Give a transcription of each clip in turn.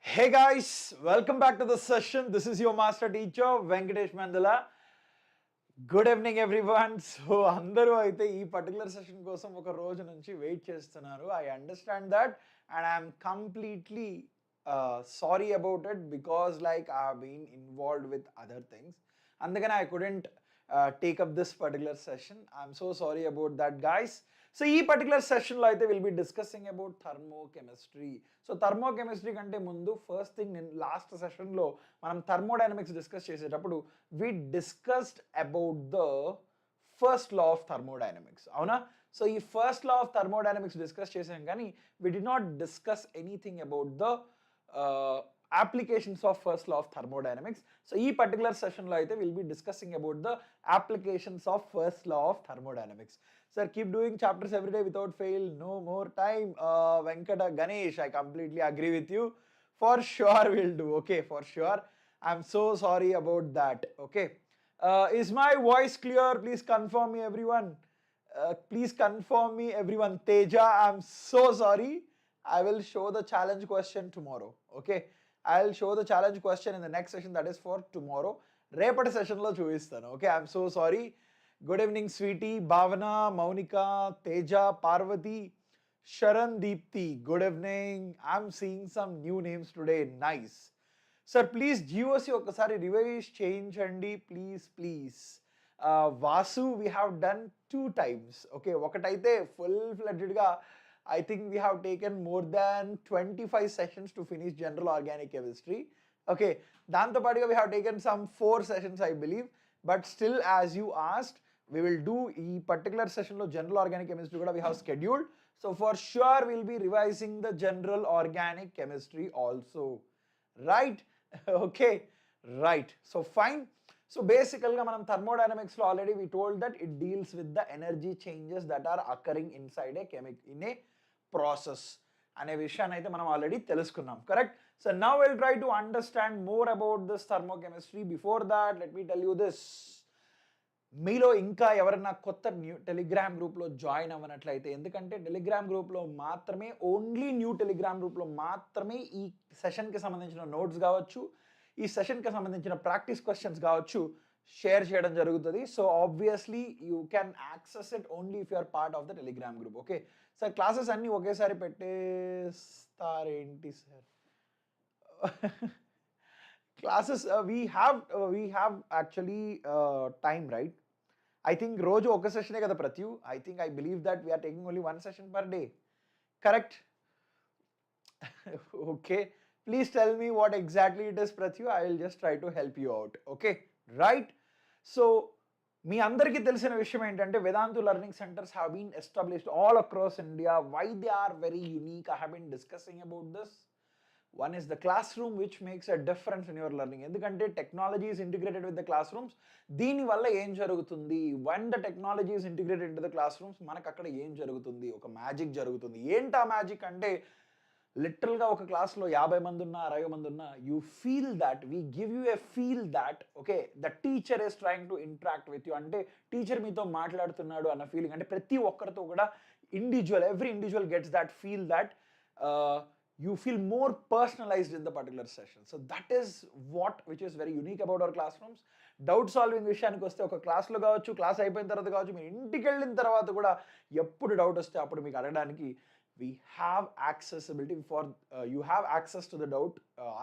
Hey guys, welcome back to the session. This is your master teacher Venkatesh Mandala. Good evening everyone. So అందరూ అయితే ఈ particular session కోసం ఒక రోజు నుంచి వెయిట్ చేస్తున్నారు. I understand that and I'm completely sorry about it because like I been involved with other things. అందుకని I couldn't take up this particular session. I'm so sorry about that guys. So ఈ particular సెషన్లో అయితే will be discussing about thermochemistry. So thermochemistry కంటే ముందు first thing నేను last సెషన్లో మనం thermodynamics discuss చేసేటప్పుడు we discussed about the first law of thermodynamics, అవునా? సో ఈ first law of thermodynamics discuss చేసాం కానీ we did not discuss anything about the applications of first law of thermodynamics. So ee particular session lo aithe we'll be discussing about the applications of first law of thermodynamics. Sir, keep doing chapters every day without fail, no more time. Venkata Ganesh, I completely agree with you. For sure we'll do. Okay, for sure. I'm so sorry about that. Okay, is my voice clear? Please confirm me everyone. Please confirm me everyone. Teja, I'm so sorry. I will show the challenge question tomorrow. Okay, I'll show the challenge question in the next session, that is for tomorrow. Repati session lo chuvistanu. Okay, I'm so sorry. Good evening sweetie, Bhavana, Maunika, Teja, Parvati, Sharan, Deepthi. Good evening. I'm seeing some new names today. Nice. Sir, please GOC ఒకసారి revise చేయించండి please. Vasu, we have done 2 times. Okay, ఒకటైతే full fledged గా I think we have taken more than 25 sessions to finish general organic chemistry. Okay, danto padiga we have taken some 4 sessions I believe, but still as you asked, we will do ee particular session lo general organic chemistry kuda we have scheduled. So for sure we'll be revising the general organic chemistry also, right? Okay, right. So fine. So basically manam thermodynamics lo already we told that it deals with the energy changes that are occurring inside a in a process అనే విషయాన్ని అయితే మనం already తెలుసుకున్నాం, correct? So now will try to understand more about this thermochemistry. Before that let me tell you this. మీలో ఇంకా ఎవరైనా కొత్త Telegram గ్రూప్లో జాయిన్ అవ్వనట్లయితే, ఎందుకంటే టెలిగ్రామ్ గ్రూప్లో మాత్రమే, ఓన్లీ న్యూ టెలిగ్రామ్ గ్రూప్లో మాత్రమే ఈ సెషన్కి సంబంధించిన నోట్స్ కావచ్చు, ఈ సెషన్కి సంబంధించిన ప్రాక్టీస్ క్వశ్చన్స్ కావచ్చు షేర్ చేయడం జరుగుతుంది. So obviously you can access it only if you are part of the Telegram group. Okay sir, classes అన్నీ ఒకేసారి పెట్టేస్తారేంటి sir? Classes we have actually time, right? I think రోజు ఒక సెషనే కదా ప్రతి. I believe that we're taking only 1 session per day, correct? Okay, please tell me what exactly it is ప్రతి. I will just try to help you out. Okay, right? So మీ అందరికీ తెలిసిన విషయం ఏంటంటే Vedantu learning centers have been established all across India. Why they are very unique? I have been discussing about this. One is the classroom, which makes a difference in your learning. ఎందుకంటే technology is integrated with the classrooms. దీనివల్ల ఏం జరుగుతుంది? when the technology is integrated into the classrooms, మనకు అక్కడ ఏం జరుగుతుంది? ఒక magic జరుగుతుంది. ఏంటా మ్యాజిక్ అంటే, లిటరల్గా ఒక క్లాస్లో 50 మంది ఉన్నా 60 మంది ఉన్నా, you feel that, we give you a feel that okay the teacher is trying to interact with you. అంటే టీచర్ మీతో మాట్లాడుతున్నాడు అన్న ఫీలింగ్. అంటే ప్రతి ఒక్కరితో కూడా every individual gets that feel that you feel more personalized in the particular session. So that is which is very unique about our classrooms. Doubt solving విషయానికి వస్తే, ఒక క్లాస్లో కావచ్చు, క్లాస్ అయిపోయిన తర్వాత కావచ్చు, మీరు ఇంటికి వెళ్ళిన తర్వాత కూడా ఎప్పుడు డౌట్ వస్తే అప్పుడు మీకు అడగడానికి we have accessibility for you have access to the doubt,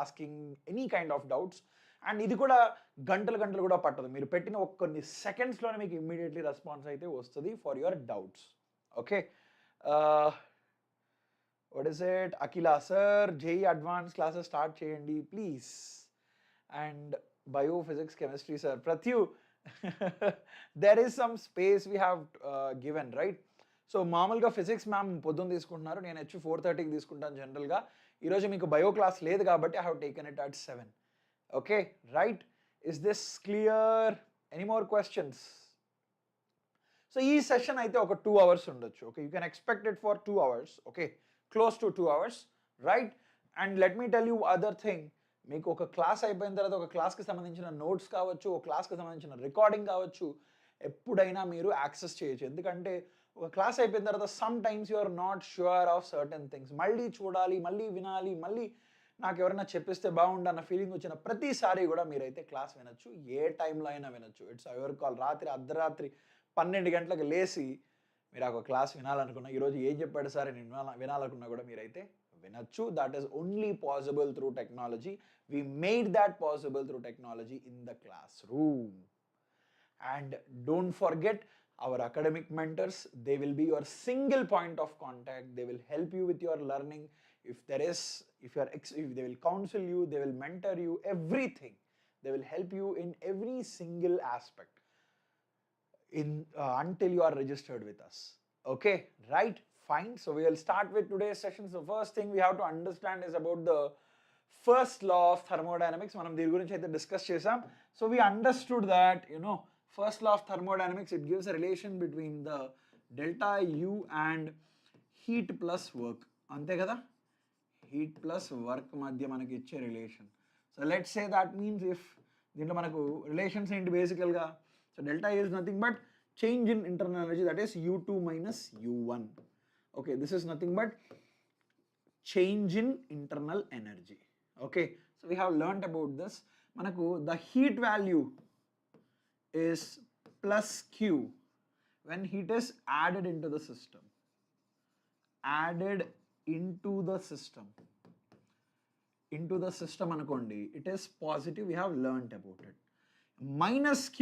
asking any kind of doubts. And ఇది కూడా గంటలు కూడా పట్టదు. మీరు పెట్టిన కొన్ని సెకండ్స్లోనే మీకు ఇమ్మీడియట్లీ రెస్పాన్స్ అయితే వస్తుంది for your doubts. Okay, what is it? Akila sir, JEE advanced classes start cheyandi please. And biophysics chemistry sir, Pratyu, there is some space we have given, right? So మామూలుగా physics ma'am పొద్దున్న తీసుకుంటున్నారు, నేను వచ్చి 4:30కి తీసుకుంటాను జనరల్గా. ఈరోజు మీకు bio class లేదు కాబట్టి I have taken it at 7. Okay, right? Is this clear? Any more questions? So ఈ సెషన్ అయితే ఒక 2 hours ఉండొచ్చు. Okay, you can expect it for 2 hours. Okay, close to 2 hours, right? And let me tell you other thing. మీకు ఒక class అయిపోయిన తర్వాత ఒక క్లాస్కి సంబంధించిన నోట్స్ కావచ్చు, ఒక క్లాస్కి సంబంధించిన రికార్డింగ్ కావచ్చు, ఎప్పుడైనా మీరు యాక్సెస్ చేయొచ్చు. ఎందుకంటే ఒక క్లాస్ అయిపోయిన తర్వాత sometimes you are not sure of certain things. మళ్ళీ చూడాలి, మళ్ళీ వినాలి, మళ్ళీ నాకు ఎవరైనా చెప్పిస్తే బాగుండు అన్న ఫీలింగ్ వచ్చిన ప్రతిసారి కూడా మీరైతే క్లాస్ వినొచ్చు, ఏ టైంలో అయినా వినొచ్చు. It's your call. రాత్రి అర్ధరాత్రి 12 గంటలకు లేసి మీరు ఒక క్లాస్ వినాలనుకున్నా, ఈరోజు ఏం చెప్పాడు సార్ నేను వినాలనుకున్నా కూడా మీరైతే వినొచ్చు. That is only possible through technology. We made that possible through technology in the classroom. And don't forget our academic mentors. They will be your single point of contact. They will help you with your learning. If they will counsel you, they will mentor you, everything. They will help you in every single aspect until you are registered with us. Okay, right? Fine. So we will start with today's session. So first thing we have to understand is about the first law of thermodynamics. మనం దీని గురించి అయితే discuss చేసాం. So we understood that, first law of thermodynamics, it gives a relation between the delta U and heat plus work. అంతే కదా, heat plus work మధ్య మనకి ఇచ్చే relation. So let's say that means if దీంట్లో మనకు relations ఏంటి బేసికల్గా, so delta is nothing but change in internal energy, that is U2 minus U1. Okay, this is nothing but change in internal energy. Okay, so we have learnt about this. Manaku the heat value is plus Q when heat is added into the system. Added into the system. Into the system anukondi, it is positive. We have learnt about it. Minus Q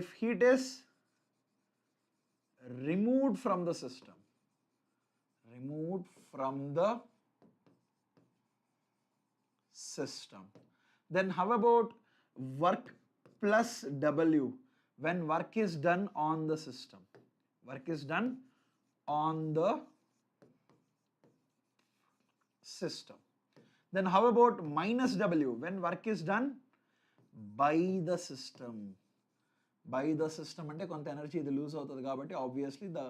if heat is removed from the system. Removed from the system. Then how about work plus W when work is done on the system? Work is done on the system. Then how about minus W when work is done by the system? By the system అంటే కొంత energy ఇది loose అవుతుంది కాబట్టి obviously the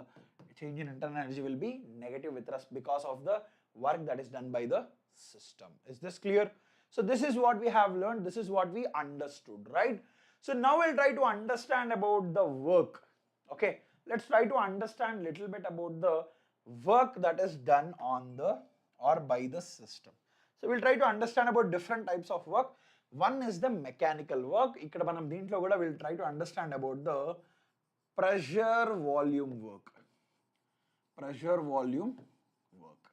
change in internal energy will be negative with us because of the work that is done by the system. Is this clear? So this is what we have learned, this is what we understood, right? So now we'll try to understand about the work. Okay, let's try to understand little bit about the work that is done on the or by the system. So we'll try to understand about different types of work. One is the mechanical work. Ikkada manam deentlo kuda we'll try to understand about the pressure volume work. Pressure volume work.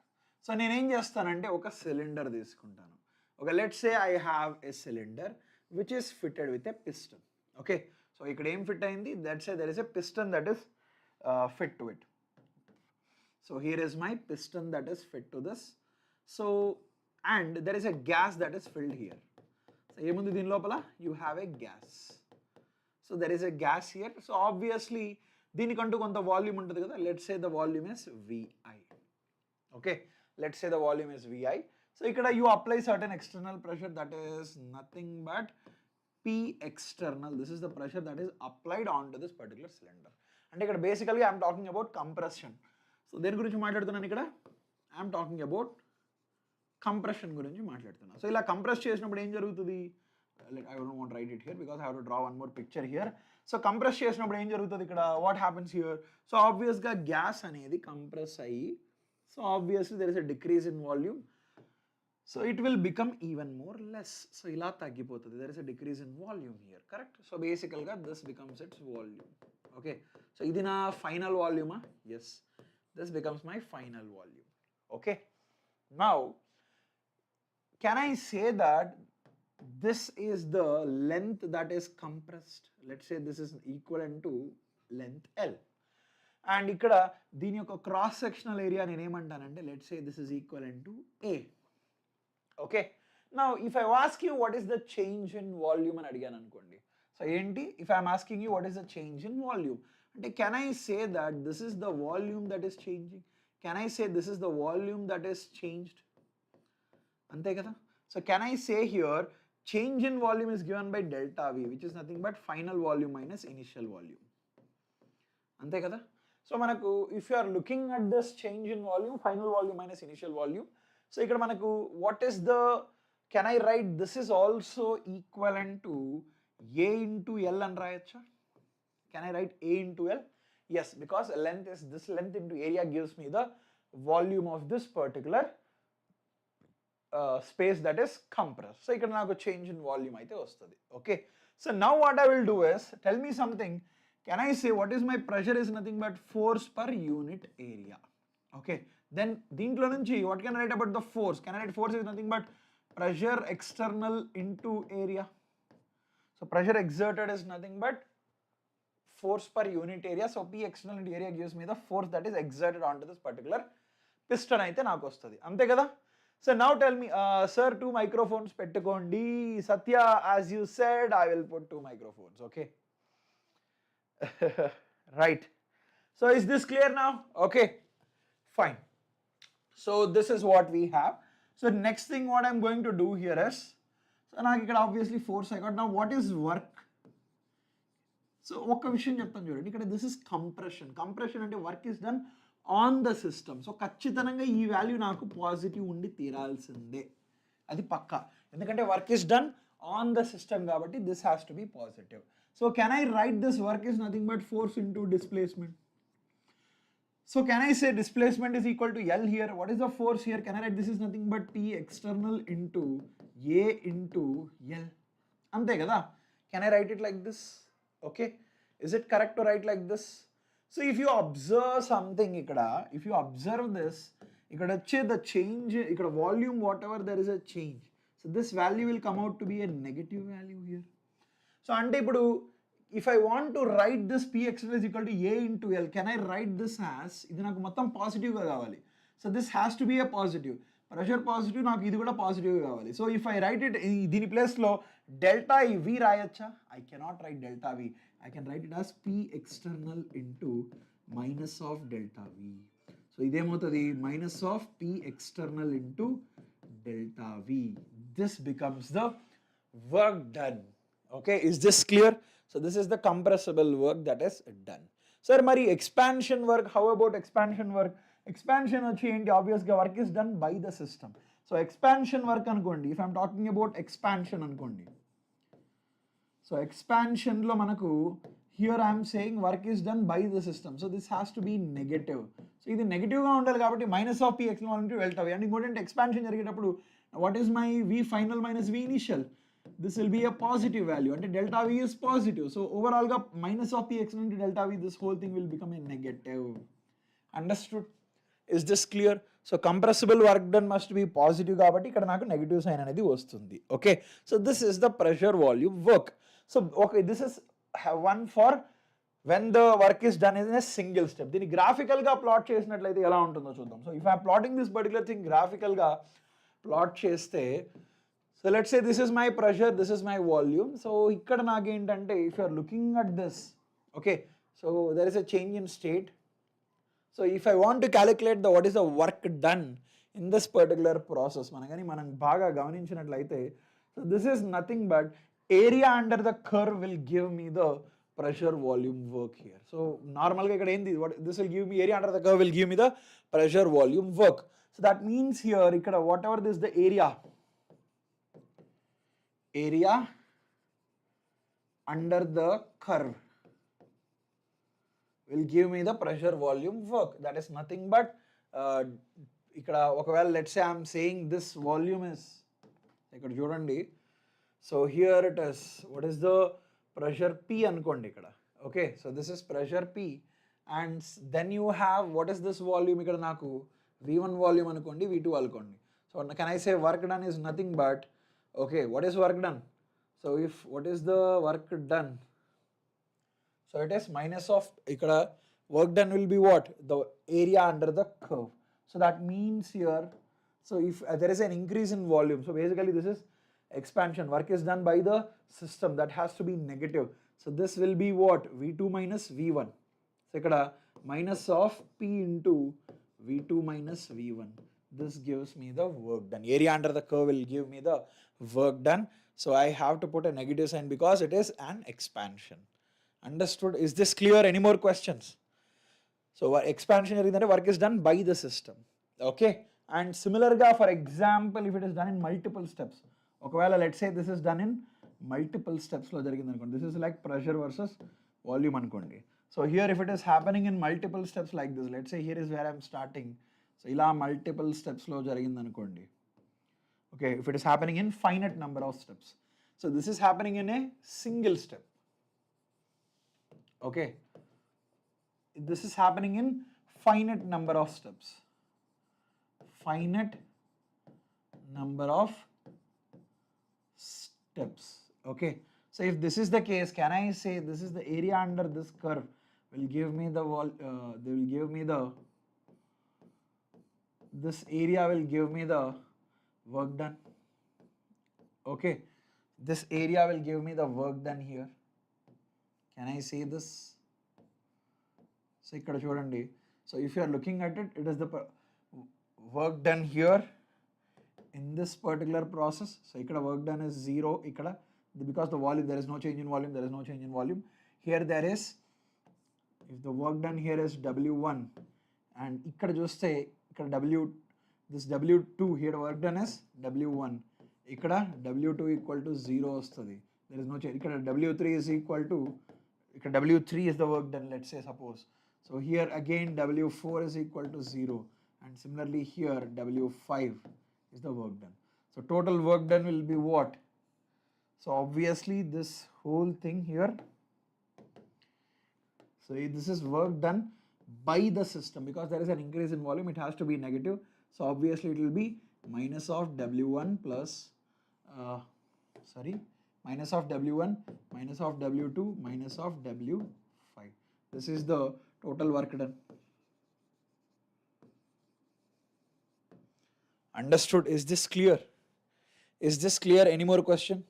So నేనేం చేస్తానంటే ఒక cylinder తీసుకుంటాను. Okay, let's say I have a cylinder which is fitted with a piston. Okay, so ఇక్కడ ఏం fit అయింది, that's a there is a piston that is fit to it. So here is my piston that is fit to this. So and there is a gas that is filled here. So ఏముంది దీని లోపల, you have a gas. So there is a gas here. So obviously దీనికంటూ కొంత volume ఉంటుంది కదా, let's say the volume is VI. Okay, let's say the volume is VI. So ikkada you apply certain external pressure, that is nothing but P external. This is the pressure that is applied onto this particular cylinder. And ikkada basically I am talking about compression. So deni gurinchi maatladutunnanu ikkada, I am talking about compression gurinchi maatladutunna. So ila compress chesinappudu em jarugutadi, I don't want to write it here because I have to draw one more picture here. So compress chesinappudu em jarugutadi ikkada, what happens here? So obvious ga gas anedi compress ayi, so obviously there is a decrease in volume, so it will become even more less. So ila taggipotadi, there is a decrease in volume here, correct? So basically this becomes its volume. Okay, so idi na final volume. Yes, this becomes my final volume. Okay, now can I say that this is the length that is compressed? Let's say this is equivalent to length L. And ikkada దీని యొక్క cross sectional area నేను ఏమంటానంటే, let's say this is equivalent to A. Okay, now if I ask you what is the change in volume అని అడిగాను అనుకోండి, so ఏంటి, if I'm asking you what is the change in volume అంటే, can I say that this is the volume that is changing, can I say this is the volume that is changed, అంతే కదా. So can I say here change in volume is given by delta V, which is nothing but final volume minus initial volume, అంతే కదా. So మనకు if you are looking at this change in volume, final volume minus initial volume, so ఇక్కడ మనకు what is the, can I write this is also equivalent to A into L అని రాయొచ్చా? కెన్ I రైట్ A into L? Yes, because length is this length into area gives me the volume of this particular space that is compressed. So ఇక్కడ నాకు change in volume అయితే వస్తుంది. Okay. So now what I will do is, tell me something. Can I say what is my pressure is nothing but force per unit area. Okay. Then దీంట్లో నుంచి what can I write about the force? Can I write force is nothing but pressure external into area. So pressure exerted is nothing but force per unit area. So P external into area gives me the force that is exerted onto this particular piston అయితే నాకు వస్తుంది. అంతే కదా? So now tell me, sir, 2 microphones pettukondi. Satya, as you said, I will put 2 microphones. Okay. Right. So is this clear now? Okay. Fine. So this is what we have. So next thing what I'm going to do here is, so now obviously force I got. Now what is work? So oka vishayam cheptanu chudandi, ikkada this is compression. Compression ante work is done on the system. So ఖచ్చితంగా ఈ value నాకు positive ఉండి తీరాల్సిందే, అది పక్కా. ఎందుకంటే work is done on the system కాబట్టి this has to be positive. So can I write this work is nothing but force into displacement. So can I say displacement is equal to L here? What is the force here? Can I write this is nothing but P external into A into L. Ante kada? Can I write it like this? Okay. Is it correct to write like this? So if you observe something ikkada, if you observe this, ikkada the change, ikkada volume whatever there is a change. So this value will come out to be a negative value here. So ante ipudu if I want to write this P external is equal to A into L, can I write this as, ఇది నాకు మొత్తం positive గా కావాలి. So this has to be a positive. Pressure positive, నాకు ఇది కూడా positive కావాలి. So if I write it, దీని ప్లేస్లో డెల్టా వి రాయొచ్చా? I cannot write delta V. I can write it as P external into minus of delta V. So ఇదేమవుతుంది minus of P external into delta V. This becomes the work done. Okay, is this clear? So this is the compressible work that is done. Sir, mari expansion work, how about expansion work? Expansion వచ్చి ఏంటి? Obviously work is done by the system. So expansion work అనుకోండి, if I'm talking about expansion అనుకోండి. So expansion lo manaku, here I am saying work is done by the system. So this has to be negative. So ఇది negative గా ఉండాలి కాబట్టి minus of P external into delta V. And ఇంకోటి expansion జరిగేటప్పుడు what is my V final minus V initial? This will be a positive value. And delta V is positive. So overall ga minus of P external into delta V, this whole thing will become a negative. Understood? Is this clear? So compressible work done must be positive కాబట్టి ఇక్కడ నాకు negative sign అనేది వస్తుంది. Okay. So this is the pressure volume work. So okay, this is one for when the work is done in a single step. దీన్ని graphical గా plot చేసినట్లయితే ఎలా ఉంటుందో చూద్దాం. So if I am plotting this particular thing graphical గా plot చేస్తే, so let's say this is my pressure, this is my volume. So ఇక్కడ నాకు ఏంటంటే if you are looking at this, okay, so there is a change in state. So if I want to calculate the what is the work done in this particular process, మనం బాగా గమనించినట్లయితే, so this is nothing but area under the curve will give me the pressure volume work here. So normal ga ikkada endi, what this will give me, area under the curve will give me the pressure volume work. So that means here ikkada whatever this the area under the curve will give me the pressure volume work. That is nothing but ikkada okavela let's say I am saying this volume is ikkada chudandi. So here it is, what is the pressure P anukondi ikkada. Okay, so this is pressure P, and then you have what is this volume ikkada naku V1 volume anukondi, V2 anukondi. So can I say work done is nothing but, okay, what is work done? So if what is the work done? So it is minus of ikkada work done will be what? The area under the curve. So that means here, so if there is an increase in volume, so basically this is expansion, work is done by the system, that has to be negative. So this will be what? V2 minus V1. So ikkada minus of P into V2 minus V1. This gives me the work done. Area under the curve will give me the work done. So I have to put a negative sign because it is an expansion. Understood? Is this clear? Any more questions? So expansion work is done by the system. Okay. And similar ga, for example, if it is done in multiple steps. ఒకవేళ let's say this is done in multiple steps లో జరిగింది అనుకోండి, this is like pressure versus volume అనుకోండి. So here if it is happening in multiple steps like this, let's say here is where I am starting, so ఇలా multiple steps లో జరిగింది అనుకోండి, Okay, if it is happening in finite number of steps. So this is happening in a single step. Okay, this is happening in finite number of steps. Finite number of steps. Okay, so if this is the case, can I say this is the area under this curve will give me the they will give me the, this area will give me the work done. Okay, this area will give me the work done here. Can I say this? So ikkada chudandi. So if you are looking at it, it is the work done here in this particular process. So ikkada work done is 0. Ikkada, because the volume, there is no change in volume, there is no change in volume. Here there is, if the work done here is W1 and ikkada chuste ikkada W, this W2 here work done is W1. Ikkada W2 equal to 0 vastadi. There is no change. Ikkada W3 is equal to, ikkada W3 is the work done, let's say, suppose. So here again W4 is equal to 0, and similarly here W5 is the work done. So total work done will be what? So obviously this whole thing here, so this is work done by the system, because there is an increase in volume, it has to be negative. So obviously it will be minus of W1 plus, minus of W1, minus of W2, minus of W5. This is the total work done. Understood? Is this clear? Is this clear? Any more question?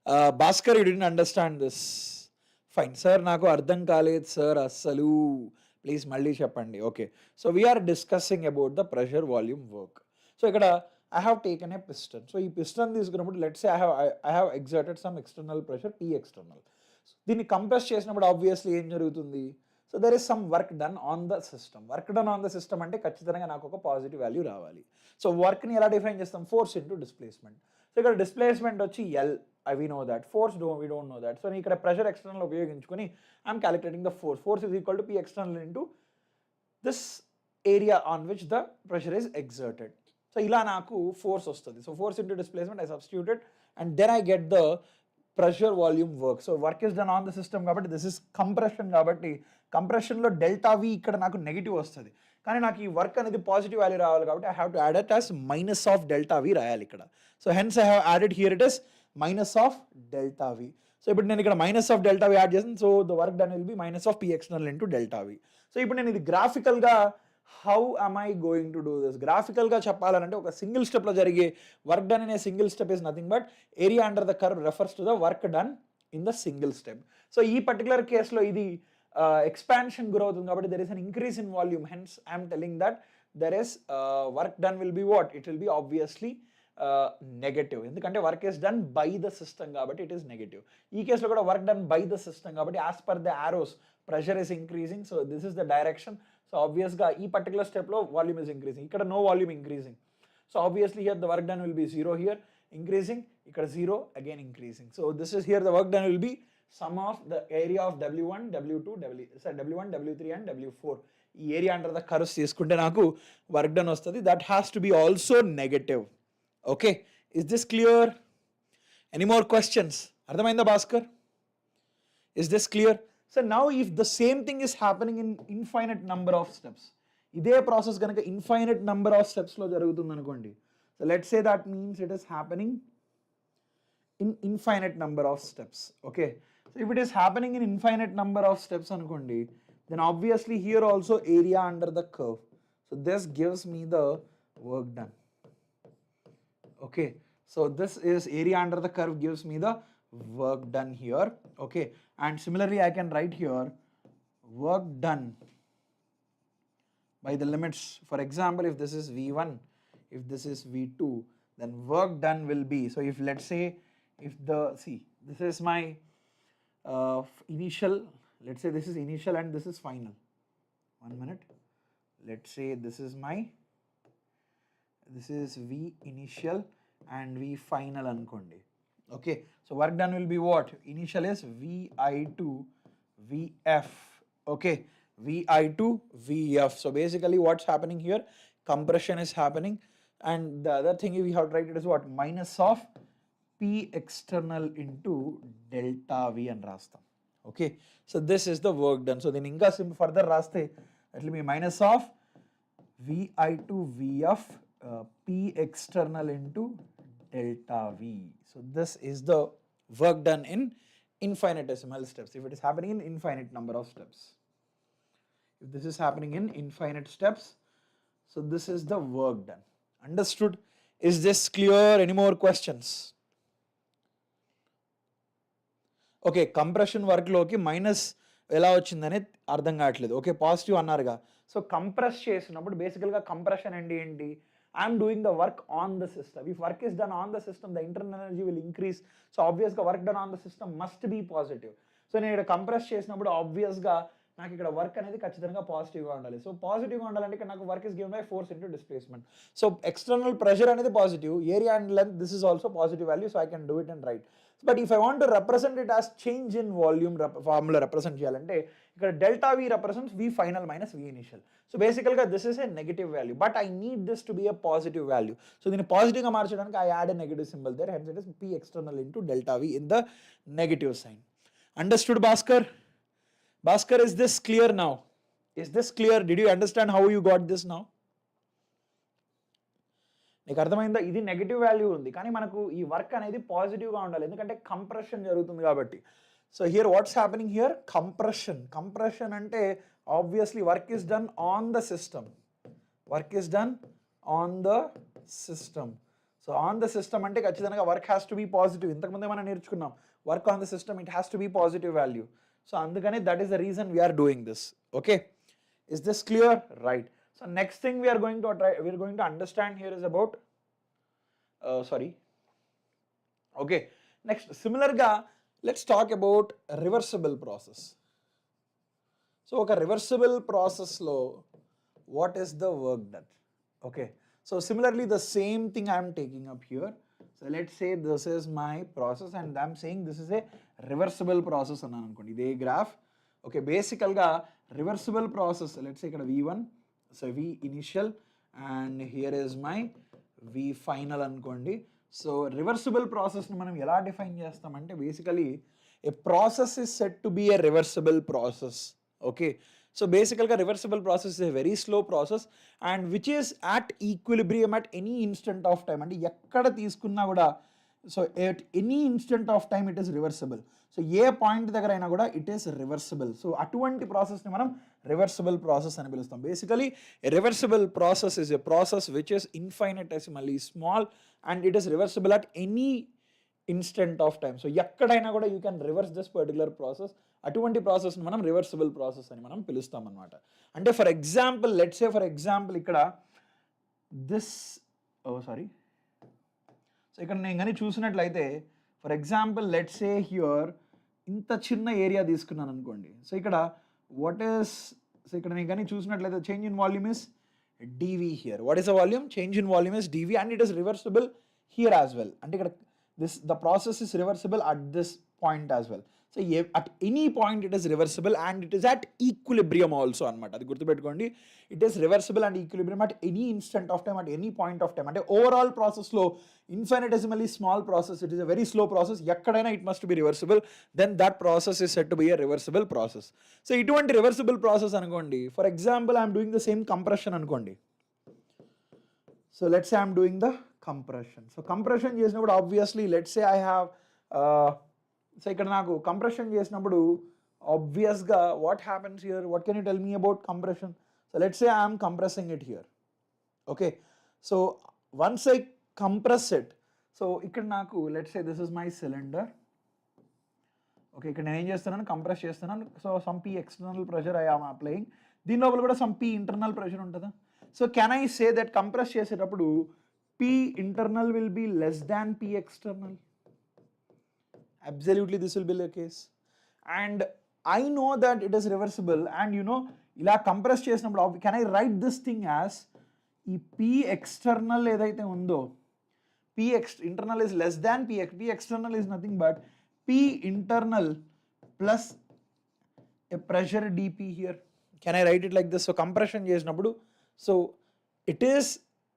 Bhaskar, you didn't understand this. Fine. Sir, naku ardham kaలేదు sir assalu. Please malli cheppandi. Okay. So we are discussing about the pressure volume work. So ikkada I have taken a piston. So this piston is going to, let's say I have exerted some external pressure, P external. దీన్ని compress చేసినప్పుడు obviously ఏం జరుగుతుంది? So there is some work done on the system. Work done on the system అంటే ఖచ్చితంగా నాకు ఒక positive value రావాలి. So వర్క్ని ఎలా డిఫైన్ చేస్తాం? Force into displacement. సో ఇక్కడ డిస్ప్లేస్మెంట్ వచ్చి L, we know that. Force we don't know that. So నేను ఇక్కడ ప్రెషర్ ఎక్స్టర్నల్ ఉపయోగించుకొని I'm calculating the force. Force is equal to P external into this area on which the pressure is exerted. So ఇలా నాకు force వస్తుంది. So force into displacement I substituted and then I get the pressure volume work. So work is done on the system కాబట్టి this is compression, కాబట్టి కంప్రెషన్లో delta వి ఇక్కడ నాకు negative వస్తుంది. కానీ నాకు ఈ వర్క్ అనేది పాజిటివ్ వాల్యూ రావాలి కాబట్టి I have to add it as minus of delta V రాయాలి ఇక్కడ. So hence I have added here it is minus of delta V. So ఇప్పుడు నేను ఇక్కడ minus of delta V add చేస్తాను. So the work done will be minus of P external into delta V. So ఇప్పుడు నేను ఇది గ్రాఫికల్గా how am I going to do this? గ్రాఫికల్గా చెప్పాలంటే ఒక సింగిల్ స్టెప్లో జరిగే work done in a single step is nothing but area under the curve refers to the work done in the single step. So ఈ particular కేసులో ఇది expansion గురవుతుంది కాబట్టి there is an increase in volume. Hence I'm telling that there is work done will be what? It will be obviously negative. ఎందుకంటే work is done by the system కాబట్టి it is negative. ఈ కేసులో కూడా work done by the system కాబట్టి as per the arrows pressure is increasing. So this is the direction. So obviously ఈ particular step లో volume is increasing. ఇక్కడ no volume increasing. So obviously here the work done will be 0 here, increasing. ఇక్కడ 0, again increasing. So this is here the work done will be sum of the area of W1, W2, W1, W3 and W4. ఈ area under the curves తీసుకుంటే నాకు work done వస్తుంది. That has to be also negative. Okay, is this clear? Any more questions? అర్థమైందా Bhaskar? Is this clear? So now if the same thing is happening in infinite number of steps, ఇదే process కనుక infinite number of steps లో జరుగుతుంది అనుకోండి. So let's say that means it is happening in infinite number of steps. Okay, so if it is happening in infinite number of steps అనుకోండి, then obviously here also area under the curve. So this gives me the work done. Okay, so this is area under the curve gives me the work done here. Okay, and similarly I can write here work done by the limits. For example, if this is V1, if this is V2, then work done will be, so if let's say if the, see this is my initial, let's say this is initial and this is final. 1 minute, let's say this is V initial and V final అనుకోండి. Okay, so work done will be what? Initial is Vi2 Vf. Okay, Vi2 Vf. So basically what's happening here? Compression is happening and the other thing we have to write it is what? Minus of P external into delta V and rastam. Okay, so this is the work done. So then inga further raste, it will be minus of VI to VF P external into delta V. So this is the work done in infinitesimal steps, if it is happening in infinite number of steps. If this is happening in infinite steps, so this is the work done. Understood? Is this clear? Any more questions? Okay, compression వర్క్లోకి minus ఎలా వచ్చిందని అర్థం కావట్లేదు. Okay, positive అన్నారుగా. So compress చేసినప్పుడు బేసికల్గా compression అంటే ఏంటి? I'm doing the work on the system. If work is done on the system, the internal energy will increase. So ఆబ్వియస్గా work done on the system must be positive. So నేను ఇక్కడ compress చేసినప్పుడు ఆబ్వియస్గా నాకు ఇక్కడ work అనేది ఖచ్చితంగా పాజిటివ్గా ఉండాలి. సో పాజిటివ్గా ఉండాలంటే ఇక్కడ నాకు work is given by force into displacement. So external pressure అనేది positive, area and length this is also positive value. So I can do it and write. But if I want to represent it as change in volume formula represent cheyalante, ikkada delta V represents V final minus V initial. So basically this is a negative value, but I need this to be a positive value. So దీన్ని positive గా మార్చడానికి I add a negative symbol there, hence it is P external into delta V in the negative sign. Understood, Bhaskar? Bhaskar, is this clear now? Is this clear? Did you understand how you got this now? నీకు అర్థమైందా? ఇది negative value ఉంది, కానీ మనకు ఈ work అనేది పాజిటివ్గా ఉండాలి, ఎందుకంటే కంప్రెషన్ జరుగుతుంది కాబట్టి. So here what's happening here? Compression అంటే obviously work is done on the system. Work is done on the system. So on the system అంటే ఖచ్చితంగా work has to be positive. ఇంతకుముందే మనం నేర్చుకున్నాం, work on the system it has to be positive value. So అందుకనే that is the reason we're doing this. Okay, is this clear? Right. So next thing we are going to understand here is about okay, next similar ga let's talk about reversible process. So oka reversible process lo what is the work done? Okay, so similarly the same thing I am taking up here. So let's say this is my process and I am saying this is a reversible process annanu anukondi ide graph. Okay, basically ga reversible process, let's say ikkada V1, so V initial and here is my V final అనుకోండి. So reversible ప్రాసెస్ని మనం ఎలా define చేస్తామంటే basically a process is set to be a reversible process. Okay, so బేసికల్గా reversible process is a very slow process and which is at equilibrium at any instant of time. అంటే ఎక్కడ తీసుకున్నా కూడా so at any instant of time it is reversible. So a point దగ్గర అయినా కూడా it is reversible. So అటువంటి ప్రాసెస్ని మనం రివర్సిబుల్ ప్రాసెస్ అని పిలుస్తాం. Basically reversible process is a process which is infinitesimally small and it is reversible at any instant of time. So ఎక్కడైనా కూడా you can reverse this particular process. అటువంటి ప్రాసెస్ని మనం రివర్సిబుల్ ప్రాసెస్ అని మనం పిలుస్తాం అనమాట. అంటే for example let's say for example ఇక్కడ దిస్ సో ఇక్కడ నేను కానీ చూసినట్లయితే for example let's say here ఇంత చిన్న ఏరియా తీసుకున్నాను అనుకోండి. సో ఇక్కడ వాట్ ఈస్, సో ఇక్కడ నేను కానీ చూసినట్లయితే change in volume is dV here. What is the volume? Change in volume is dV and it is reversible here as well. And the process is reversible at this point as well. So at any point it is reversible and it is at equilibrium also anamata. Adi gurtu pettukondi, it is reversible and equilibrium at any instant of time, at any point of time. Ante overall process lo infinitesimally small process, it is a very slow process, ekkadaina it must be reversible, then that process is said to be a reversible process. So ituvanti reversible process anukondi, for example I am doing the same compression anukondi. So let's say I am doing the compression. So compression చేసినప్పుడు obviously let's say I have so ఇక్కడ నాకు compression చేసినప్పుడు ఆబ్వియస్గా what happens here, what can you tell me about compression? So let's say I'm compressing it here. Okay, so once I compress it, so ఇక్కడ నాకు let's say this is my cylinder. Okay, ఇక్కడ నేను ఏం చేస్తున్నాను, compress చేస్తున్నాను. So some P external pressure I am applying, దీని లోపల కూడా సమ్ పీ ఇంటర్నల్ ప్రెషర్ ఉంటుందా? So can I say that compress చేసేటప్పుడు P internal will be less than P external? Absolutely this will be the case. And I know that it is reversible and you know ila compress chesinappudu can I write this thing as ee P external edaithe undo, P internal is less than P external is nothing but P internal plus a pressure dP here. Can I write it like this? So compression chesinappudu, so it is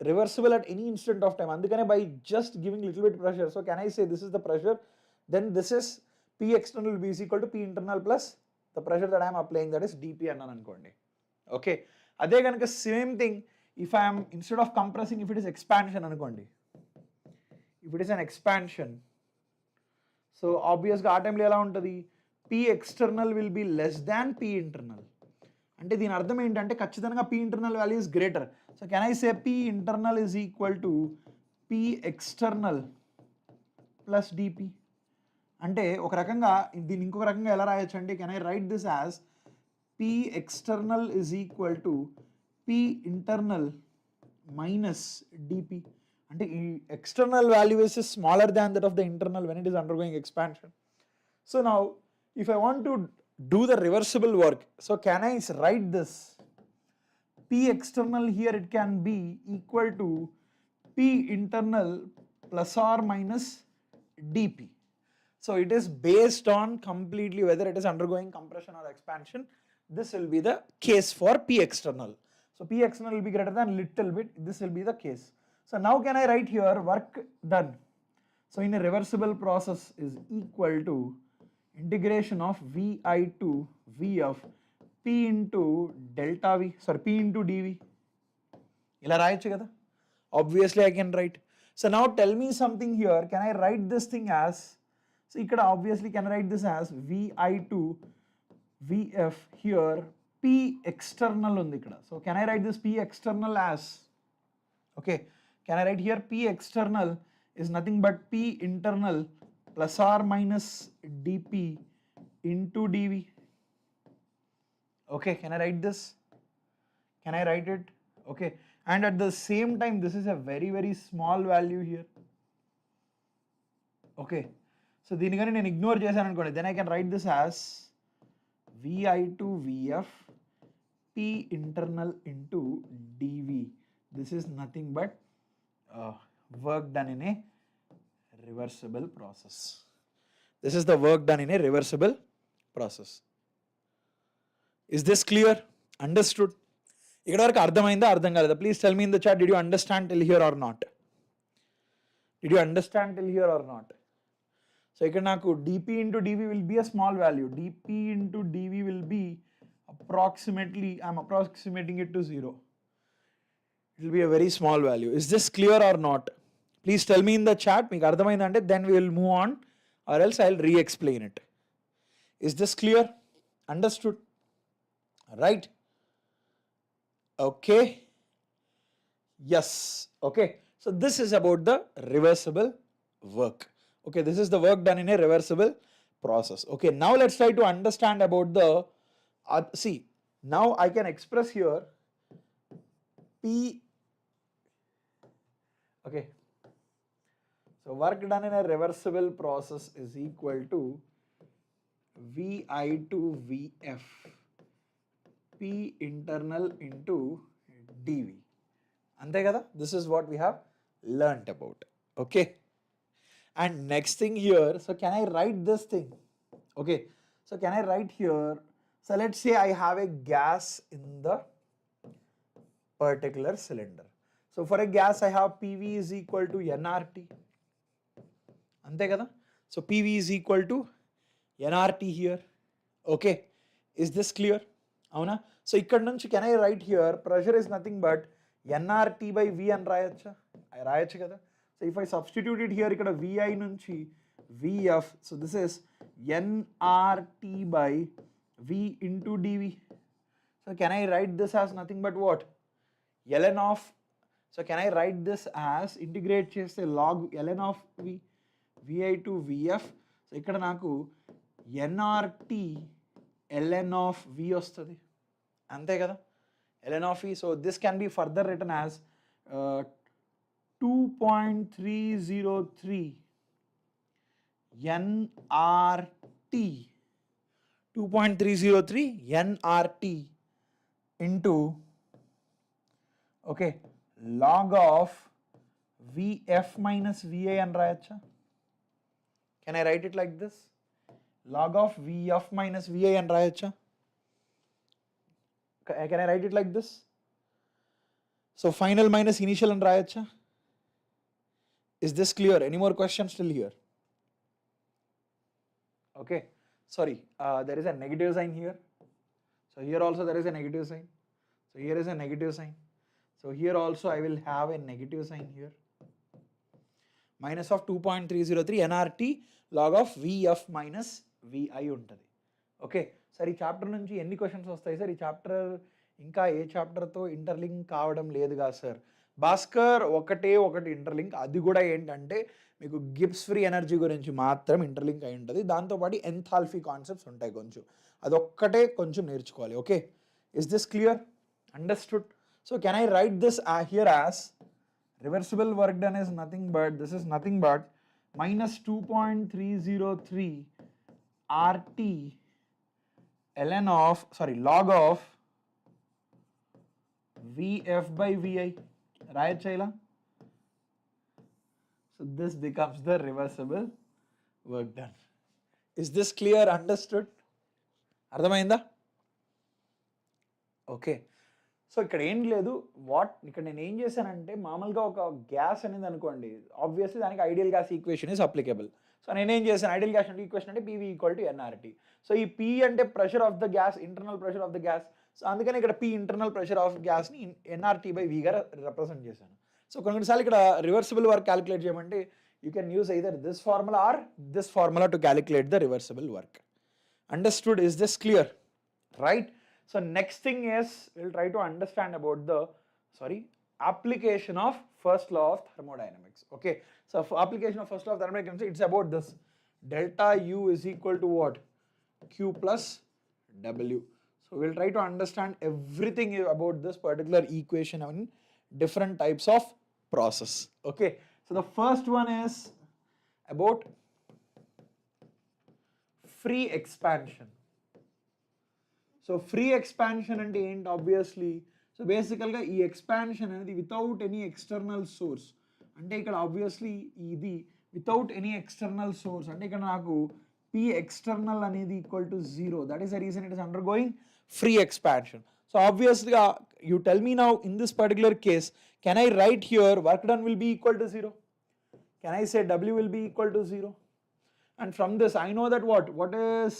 reversible at any instant of time. Andukane by just giving little bit pressure. So can I say this is the pressure? Then this is P external will be is equal to P internal plus the pressure that I am applying, that is dP అన్నాను అనుకోండి. Okay. అదే కనుక same thing if I am instead of compressing, if it is expansion అనుకోండి. If it is an expansion, so obviously ఆ టైంలో ఎలా ఉంటుంది, P external will be less than P internal. అంటే దీని అర్థం ఏంటంటే ఖచ్చితంగా P internal value is greater. So can I say P internal is equal to P external plus dP? అంటే ఒక రకంగా దీన్ని ఇంకొక రకంగా ఎలా రాయొచ్చు అంటే, can I write this as P external is equal to P internal minus dP. అంటే ఈ external value is smaller than that of the internal when it is undergoing expansion. So now if I want to do the reversible work, so can I write this P external here, it can be equal to P internal plus or minus dP. So it is based on completely whether it is undergoing compression or expansion. This will be the case for P external. So P external will be greater than little bit, this will be the case. So now can I write here work done? So in a reversible process is equal to integration of Vi to Vf P into delta V, sorry P into dV. ఇలా రాయొచ్చు కదా, obviously I can write. So now tell me something here, can I write this thing as, so ఇక్కడ obviously can I write this as Vi to Vf here P external ఉంది ఇక్కడ. So can I write this P external as, okay, can I write here P external is nothing but P internal plus or minus dP into dV. Okay, can I write this? Can I write it? Okay, and at the same time this is a very very small value here. Okay, so దీని కానీ నేను ignore చేశాను అనుకోండి, then I can write this as Vi to Vf P internal into dV. This is nothing but work done in a reversible process. This is the work done in a reversible process. Is this clear? Understood? ఇక్కడ వరకు అర్థమైందా, అర్థం కాలేదా? Please tell me in the chat, did you understand till here or not? Did you understand till here or not? So ఇక్కడ నాకు dP into dV will be a small value. dP into dV will be approximately, I am approximating it to 0. It will be a very small value. Is this clear or not? Please tell me in the chat. మీకు అర్థమైందంటే then we will move on, or else I will re-explain it. Is this clear? Understood? Right? Okay. Yes. Okay. So this is about the reversible work. Okay, this is the work done in a reversible process. Okay, now let's try to understand about the, see, now I can express here P, okay, so work done in a reversible process is equal to Vi to Vf P internal into dV. Ante kada? This is what we have learnt about. Okay. And next thing here, so can I write this thing? Okay, so can I write here, so let's say I have a gas in the particular cylinder. So for a gas I have PV is equal to nRT. Ante kada? So PV is equal to nRT here. Okay, is this clear? Avuna? So ikkada nunchi can I write here pressure is nothing but nRT by V అని రాయొచ్చా? రాయొచ్చు కదా. So if I substitute it here, ikkada Vi nunchi Vf, so this is nRT by V into dV. So can I write this as nothing but what? Ln of, so can I write this as integrate cheste log ln of V, Vi to Vf. So ikkada naku nRT ln of V ostadi. Ante kada? ln of V. So this can be further written as 2.303 nRT, 2.303 nRT into, okay, log of Vf minus Vi అని రాయొచ్చా? Can I write it like this? Log of Vf minus Vi అని రాయొచ్చా? Can I write it like this? So final minus initial and rayacha. Is this clear? Any more questions still here? Okay, sorry, there is a negative sign here. So here also there is a negative sign. So here is a negative sign. So here also I will have a negative sign here. Minus of 2.303 nRT log of Vf minus Vi ఉంటుంది. Okay sir, ఈ chapter నుంచి ఎన్ని questions వస్తాయి sir? ఈ chapter ఇంకా ఏ చాప్టర్తో interlink కావడం లేదు కదా సార్? భాస్కర్ ఒకటి ఇంటర్లింక్, అది కూడా ఏంటంటే మీకు గిబ్స్ ఫ్రీ ఎనర్జీ గురించి మాత్రం ఇంటర్లింక్ అయి ఉంటుంది. దాంతోపాటు ఎంథాల్ఫీ కాన్సెప్ట్స్ ఉంటాయి కొంచెం, అదొక్కటే కొంచెం నేర్చుకోవాలి. Okay, is this clear? Understood? So can I write this here as reversible work done is nothing but, this is nothing but minus 2.303 RT ln of, sorry, log of Vf by Vi. Right, Chaila? So this becomes the reversible work done. Is this clear? Understood? అర్థమైందా? Okay, so ఇక్కడ ఏం లేదు. ఇక్కడ నేను ఏం చేశానంటే, మామూలుగా ఒక గ్యాస్ అనేది అనుకోండి, ఆబ్వియస్లీ దానికి ideal gas equation is applicable. So నేనేం చేశాను, ఐడియల్ గ్యాస్ అంటే ఈక్వేషన్ అంటే PV equal to NRT. So ఈ P అంటే pressure of the gas, internal pressure of the gas. So అందుకని ఇక్కడ P ఇంటర్నల్ ప్రెషర్ ఆఫ్ గ్యాస్ని NRT బై V గా రిప్రజెంట్ చేశాను. సో కొన్నిసార్లు ఇక్కడ రివర్సిబుల్ వర్క్ క్యాలిక్యులేట్ చేయమంటే you can use either this formula or this formula to calculate the reversible work. Understood? Is this clear? Right? So next thing is, we'll try to understand about the application of first law of thermodynamics. Okay, so for application of first law of thermodynamics, it's about this: delta U is equal to what? Q plus W. So we'll try to understand everything about this particular equation in different types of process. Okay, so the first one is about free expansion. So free expansion అంటే ఏంటి? Obviously, so బేసికల్గా ఈ expansion అనేది without any external source. అంటే ఇక్కడ obviously ఇది without any external source, అంటే ఇక్కడ నాకు P external అనేది equal to 0. That is the reason it is undergoing free expansion. So ఆబ్వియస్లీగా you tell me now in this particular case, can I write here work done will be equal to 0? Can I say W will be equal to 0? And from this I know that what is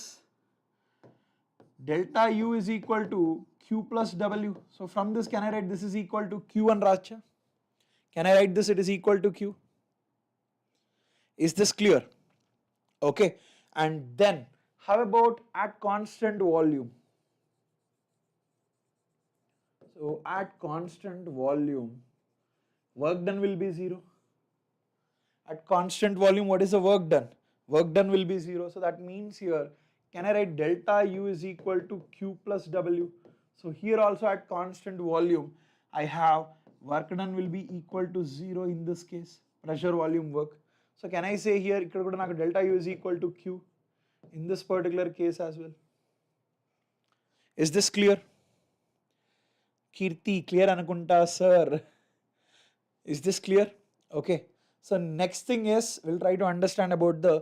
delta U is equal to Q plus W. So from this, can I write this is equal to Q and Racha? Can I write this, it is equal to Q? Is this clear? Okay, and then how about at constant volume? So at constant volume, work done will be 0. At constant volume, what is the work done? Work done will be 0. So that means here, can I write delta U is equal to Q plus W? So here also at constant volume, I have work done will be equal to 0 in this case, pressure volume work. So can I say here, delta U is equal to Q in this particular case as well? Is this clear? Kirti, clear anukunta sir? Is this clear? Okay. So next thing is, we'll try to understand about the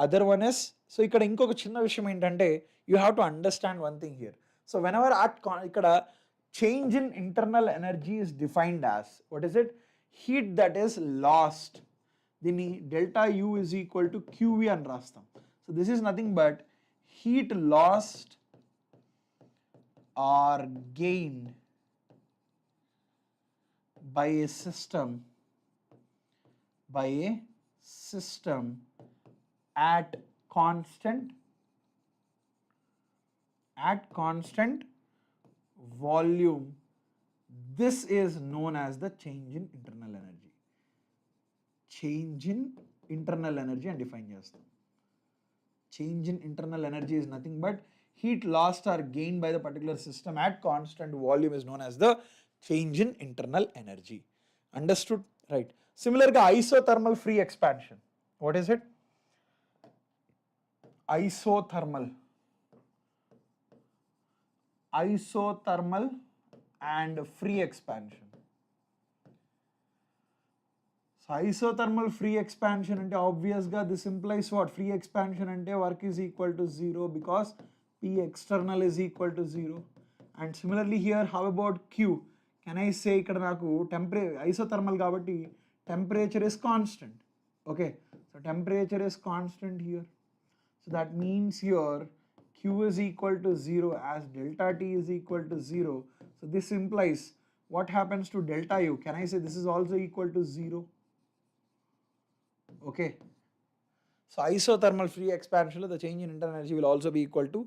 other one is, so ఇక్కడ ఇంకొక చిన్న విషయం ఏంటంటే, you have to understand one thing here. So whenever ఇక్కడ change in internal energy is defined as, what is it? Heat that is lost. దీన్ని delta U is equal to QV అని రాస్తాం. So this is nothing but heat lost or gained by a system at constant volume. This is known as the change in internal energy. Change in internal energy and define చేస్తాం. Change in internal energy is nothing but heat lost or gained by the particular system at constant volume is known as the change in internal energy. Understood? Right. Similarly, isothermal free expansion. What is it? Isothermal and free expansion. So isothermal free expansion ante obvious ga this implies what? Free expansion ante work is equal to 0 because P external is equal to 0. And similarly here, how about Q? can I say ikkada naku isothermal kabatti temperature is constant. Okay, so temperature is constant here. So that means here Q is equal to 0 as delta T is equal to 0. So this implies what happens to delta U? Can I say this is also equal to 0? Okay. So isothermal free expansion, the change in internal energy will also be equal to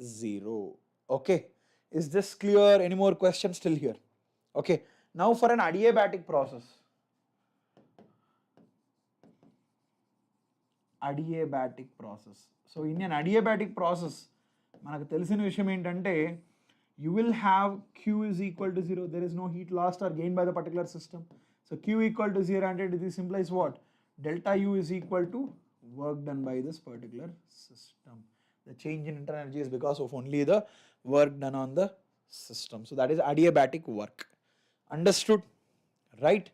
0. Okay. Is this clear? Any more questions still here? Okay. Now for an adiabatic process. Adiabatic process. So in an adiabatic process, manaku telisina vishayam entante you will have Q is equal to 0. There is no heat lost or gained by the particular system. So Q equal to 0 and this implies what? Delta U is equal to work done by this particular system. The change in internal energy is because of only the work done on the system. So that is adiabatic work. Understood? Right?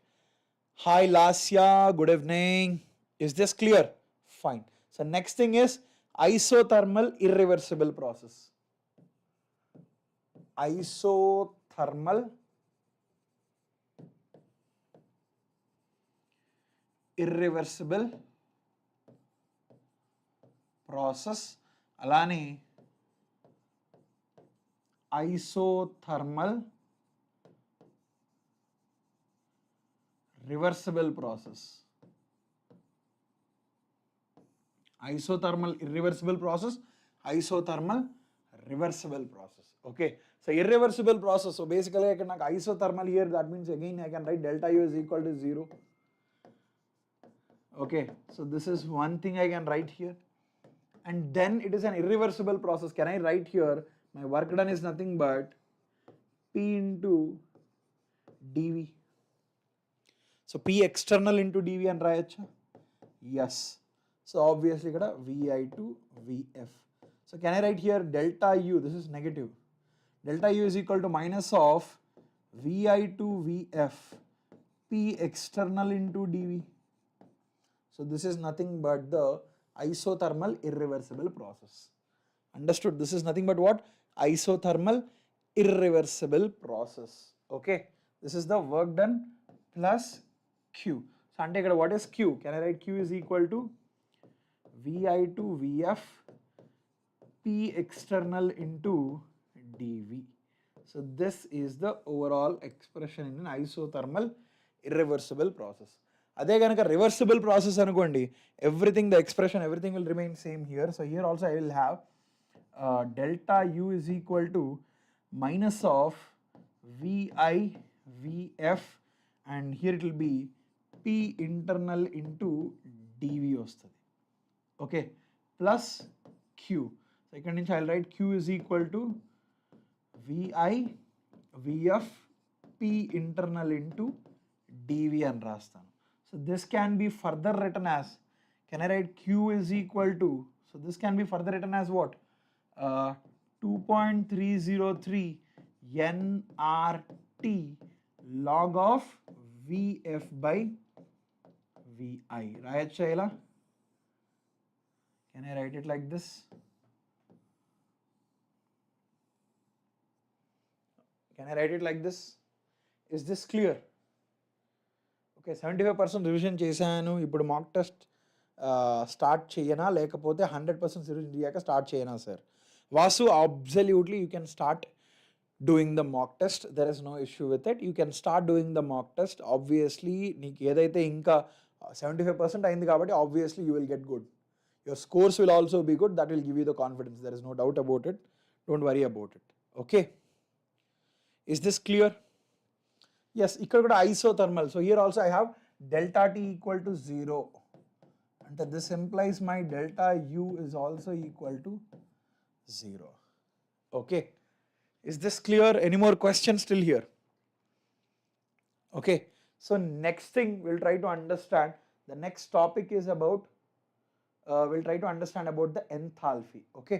Hi Lasya, good evening. Is this clear? Fine. So next thing is isothermal irreversible process. Isothermal irreversible process. Alani isothermal reversible process. Isothermal irreversible process, isothermal reversible process. Okay, so irreversible process. So basically I can isothermal here, that means again I can write delta U is equal to 0. Okay, so this is one thing I can write here. And then it is an irreversible process. Can I write here my work done is nothing but P into dV. So P external into dV and rayacha? Yes. So obviously ikkada Vi to Vf. So can I write here delta U, this is negative. Delta U is equal to minus of Vi to Vf P external into dV. So this is nothing but the isothermal irreversible process. Understood? This is nothing but what? Isothermal irreversible process. Okay. This is the work done plus Q. So ante ikkada what is Q? Can I write Q is equal to Vi to Vf P external into dV. So this is the overall expression in an isothermal irreversible process. Ade ganaka reversible process anukondi, everything, the expression, everything will remain same here. So here also I will have delta U is equal to minus of Vi Vf, and here it will be P internal into dV ostadi. Okay, plus Q. So ikkada nunchi I will write Q is equal to Vi Vf P internal into dV and rastanu. So this can be further written as, can I write Q is equal to, so this can be further written as what? 2.303 nRT log of Vf by Vi. Rayacha ila? Can I write it like this? Can I write it like this? Is this clear? Okay, 75% revision చేశాను. ఇప్పుడు mock test start చేయనా లేకపోతే 100% revision చేయాక start చేయనా sir? Vasu, absolutely you can start doing the mock test. There is no issue with it. You can start doing the mock test. Obviously నీకు ఏదైతే ఇంకా 75% అయింది కాబట్టి obviously you will get good. Your scores will also be good. That will give you the confidence. There is no doubt about it. Don't worry about it. Okay. Is this clear? Yes. Ikkada kuda isothermal. So here also I have delta T equal to 0. And this implies my delta U is also equal to 0. Okay. Is this clear? Any more questions still here? Okay. So next thing we'll try to understand. The next topic is about we'll try to understand about the enthalpy. Okay,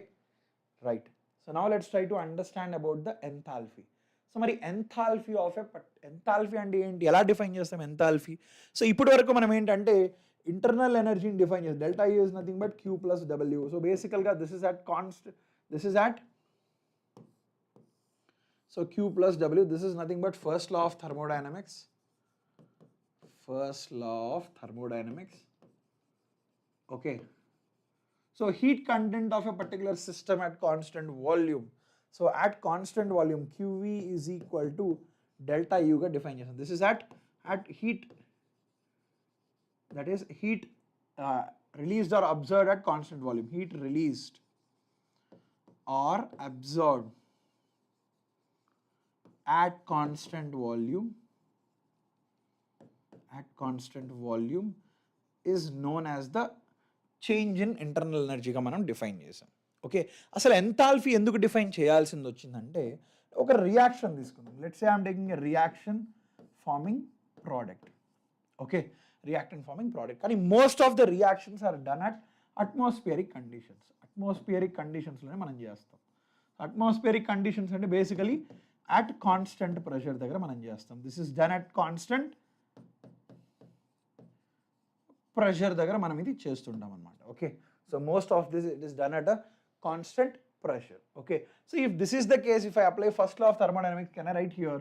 right. So now let's try to understand about the enthalpy. So mari enthalpy of a enthalpy ante enti ela define chestam enthalpy? So ippudi varaku manam entante internal energy ni define chestam. Delta U is nothing but Q plus W. So basically this is at constant, this is at, So Q plus W, this is nothing but first law of thermodynamics. First law of thermodynamics. Okay. So heat content of a particular system at constant volume. So at constant volume, QV is equal to delta U ga define chesam. This is at heat, that is heat released or absorbed at constant volume. Heat released or absorbed at constant volume is known as the change in internal ఎనర్జీగా మనం define చేసాం. Okay, అసలు enthalpy ఎందుకు define చేయాల్సింది వచ్చిందంటే ఒక reaction తీసుకుందాం. Let's say I'm taking a reaction forming product. Okay, reactant forming product, కానీ most of the reactions are done at atmospheric conditions. Atmospheric కండిషన్స్లోనే మనం చేస్తాం. అట్మాస్ఫియరిక్ కండిషన్స్ అంటే బేసికలీ అట్ కాన్స్టెంట్ ప్రెషర్ దగ్గర మనం చేస్తాం. This is done at constant pressure దగ్గర మనం ఇది చేస్తుంటాం అనమాట. Okay, so most of this it is done at a constant pressure. Okay, so if this is the case, if I apply first law of thermodynamics, can I write here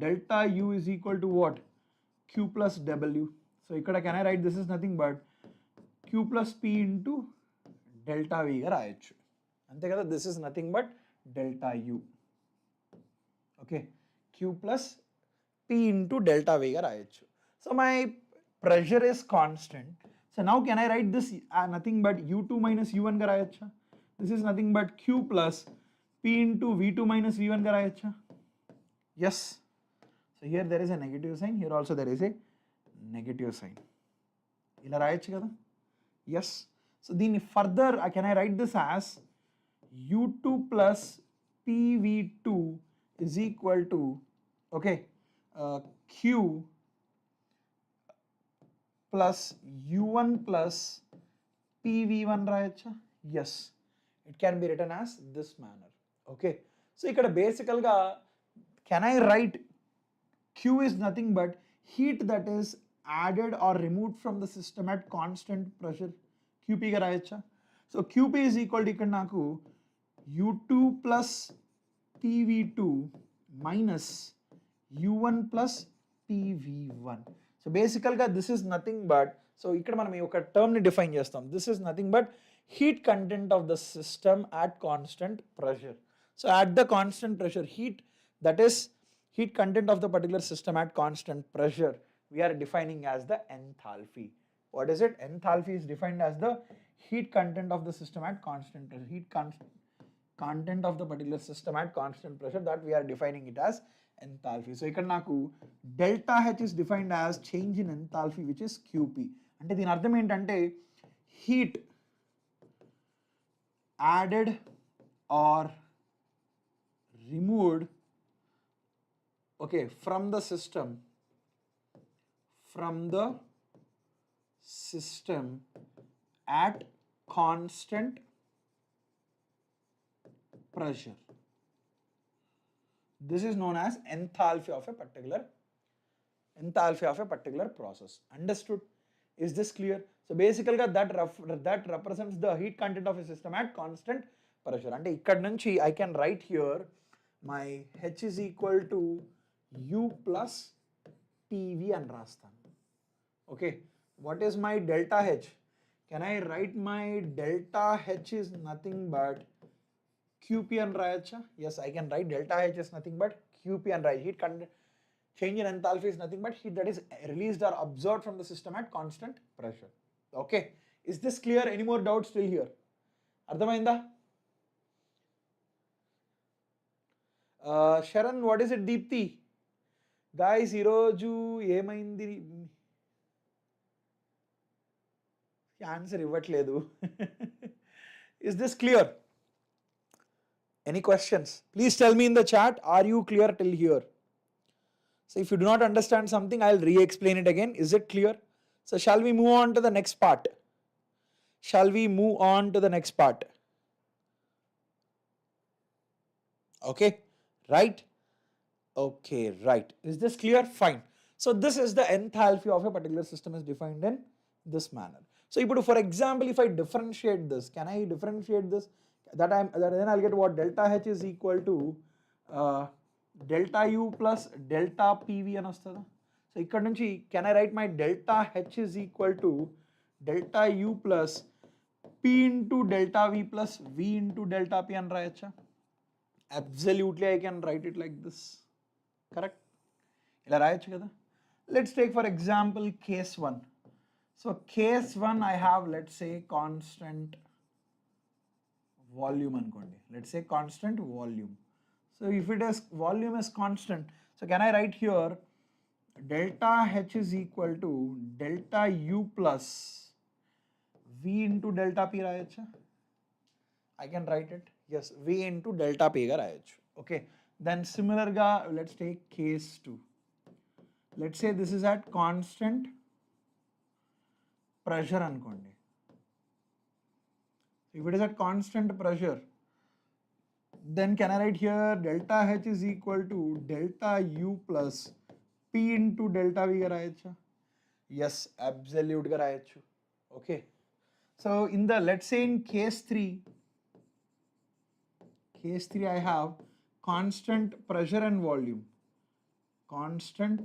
delta U is equal to what? Q plus W. So ikkada can I write this is nothing but Q plus P into delta V ga rayachu. Ante kada, this is nothing but delta U. Okay, Q plus P into delta V ga rayachu. So my pressure is constant. So now can I write this nothing but U2 minus U1 ga rayacha? This is nothing but Q plus P into V2 minus V1 ga rayacha? Yes. So here there is a negative sign, here also there is a negative sign. Ila rayachu kada? Yes. So then further can I write this as U2 plus PV2 is equal to, okay, Q plus U1 plus PV1 rayacha? Yes. It can be written as this manner. Okay, so ikkada basically ga can I write Q is nothing but heat that is added or removed from the system at constant pressure, QP ga rayacha. So QP is equal to ikkada naku U2 plus PV2 minus U1 plus PV1. So basically ga this is nothing but, so ikkada manam oka term ni define chestam, this is nothing but heat content of the system at constant pressure. So at the constant pressure, heat, that is heat content of the particular system at constant pressure, we are defining as the enthalpy. What is it? Enthalpy is defined as the heat content of the system at constant pressure. Heat content of the particular system at constant pressure, that we are defining it as enthalpy. So ikkada naku delta H is defined as change in enthalpy, which is QP. Ante deen ardham entante heat added or removed, okay, from the system at constant pressure. This is known as enthalpy of a particular process. Understood? Is this clear? So basically that represents the heat content of a system at constant pressure. And ikkada nunchi I can write here my H is equal to U plus PV and rastanu. Okay, what is my delta H? Can I write my delta H is nothing but QP and rayacha? Yes, I can write delta H is nothing but QP and rayacha. Heat content change in enthalpy is nothing but heat that is released or absorbed from the system at constant pressure. Okay, is this clear? Any more doubts still here? Ardhamainda? Sharan, what is it? Deepthi? Guys, iroju emaindi? Answer ivvatledu. Is this clear? Any questions? Please tell me in the chat, are you clear till here? So if you do not understand something, I'll re-explain it again. Is it clear? So shall we move on to the next part? Okay, right? Okay, right. Is this clear? Fine. So this is the enthalpy of a particular system is defined in this manner. So for example, if I differentiate this, can I differentiate this? Then I'll get what? Delta H is equal to delta U plus delta PV అని వస్తుందా? So ఇక్కడ నుంచి can I write my delta H is equal to delta U plus P into delta V plus V into delta P అని రాయొచ్చా? Absolutely I can write it like this. Correct, ఇలా రాయొచ్చు కదా. Let's take for example case 1. So case 1 I have, let's say, constant volume అనుకోండి. Let's say constant volume. So if it is volume is constant, so can I write here delta H is equal to delta U plus V into delta P రాయొచ్చా? I can write it. Yes, V into delta P గా రాయొచ్చు. Okay. Then similar గా let's take case 2. Let's say this is at constant pressure అనుకోండి. If it is at constant pressure, then can I write here delta H is equal to delta U plus P into delta V గా రాయొచ్చా? Yes, absolute గా రాయొచ్చు. Okay. So in the, let's say in case 3 I have constant pressure and volume. Constant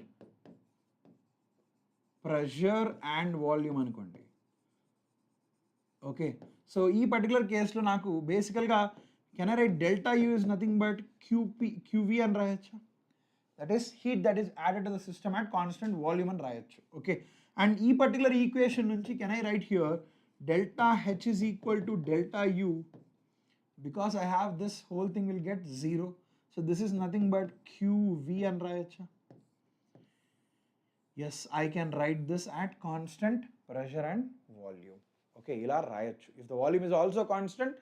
pressure and volume అనుకోండి. Okay, so ఈ particular కేసులో నాకు బేసికల్గా can I write delta U is nothing but QV అని రాయొచ్చు. That is heat that is added to the system at constant volume అని రాయొచ్చు. Okay, and ఈ పర్టికులర్ ఈక్వేషన్ నుంచి can I write here delta H is equal to delta you, because I have this whole thing will get 0. So this is nothing but QV అని రాయొచ్చు. Yes, I can write this at constant pressure and volume. Okay, ila rayachu. If the volume is also constant,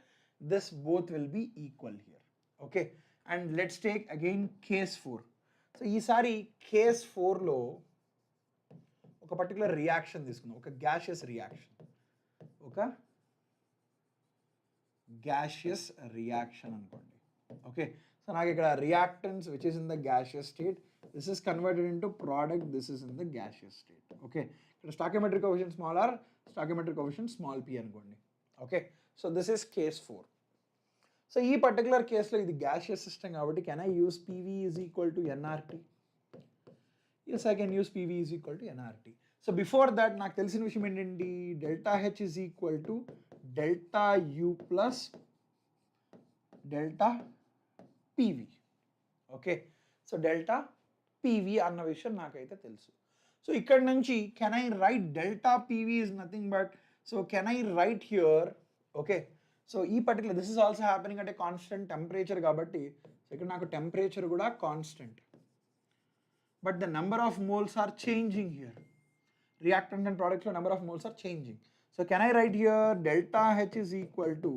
this both will be equal here. Okay, and let's take again case 4. So ఈసారి case 4 లో ఒక పర్టికులర్ reaction తీసుకున్నాం, ఒక gaseous reaction, ఒక gaseous reaction అనుకోండి. Okay, so నాకు ఇక్కడ reactance which is in the gaseous state, this is converted into product, this is in the gaseous state. Okay, stoichiometric coefficient small r, stoichiometric coefficient small p అనుకోండి. Okay, so this is case 4. So ఈ particular కేసులో ఇది gaseous system కాబట్టి can I use PV is equal to nRT? Yes, I can use PV is equal to nRT. So before that నాకు తెలిసిన విషయం ఏంటండి, delta H is equal to delta U plus delta PV. Okay, so delta PV అన్న విషయం నాకైతే తెలుసు. So ఇక్కడ నుంచి can I write delta PV is nothing but, so can I write here, okay, so ఈ particular this is also happening అంటే constant temperature కాబట్టి, so ఇక్కడ నాకు టెంపరేచర్ కూడా constant, but the number of moles are changing here. Reactant and ప్రోడక్ట్స్లో number of moles are changing. So can I write here delta H is equal to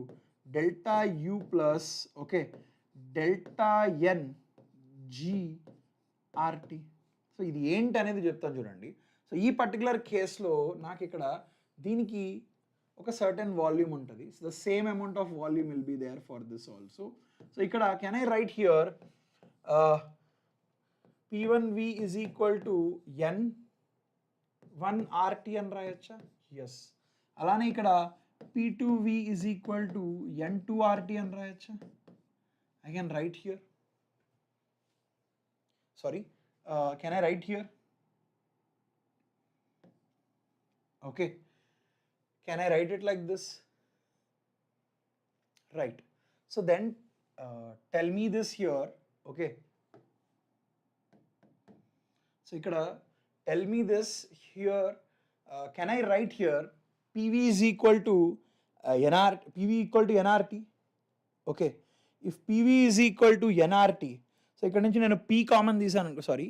delta U plus, okay, delta N G RT. So ఇది ఏంటి అనేది చెప్తాను చూడండి. So ఈ particular కేసులో నాకు ఇక్కడ దీనికి ఒక సర్టెన్ వాల్యూమ్ ఉంటుంది. So the same amount of volume will be there for this also. So ఇక్కడ can I write here P1V is equal to N1 RT అని రాయొచ్చా? ఎస్. అలానే ఇక్కడ P2V is equal to N2 RT అని రాయొచ్చా? I can write here. Sorry, can I write here? Okay, can I write it like this? Right. So then tell me this here. Okay, so ikkada tell me this here. Can I write here PV is equal to PV equal to nRT? Okay, if PV is equal to nRT, so ఇక్కడ నుంచి నేను P common తీసాను, sorry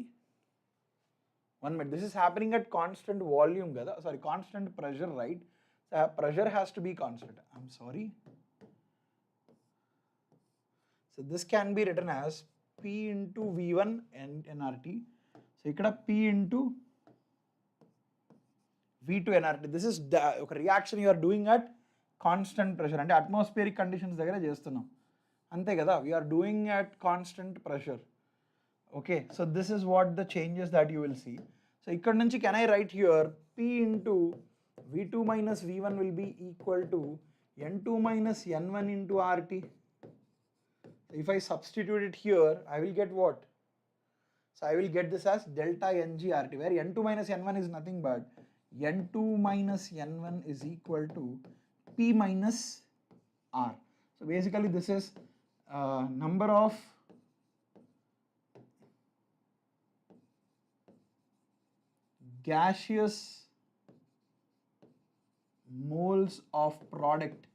1 minute, this is happening at constant volume కదా, sorry constant pressure, right? Pressure has to be constant, I'm sorry. So this can be written as P into V1 nRT. So ఇక్కడ P into V2 nRT. This is ఒక reaction you are doing at constant pressure, అంటే atmospheric conditions దగ్గర చేస్తున్నాం అంతే కదా, we're doing at constant pressure. Okay, so this is what the changes that you will see. So ఇక్కడ నుంచి can I write here P into V2 minus V1 will be equal to N2 minus N1 into RT. So if I substitute it here, I will get what? So I will get this as delta NGRT, where N2 minus N1 is nothing but N2 minus N1 is equal to P minus R. So basically this is number of gaseous moles of product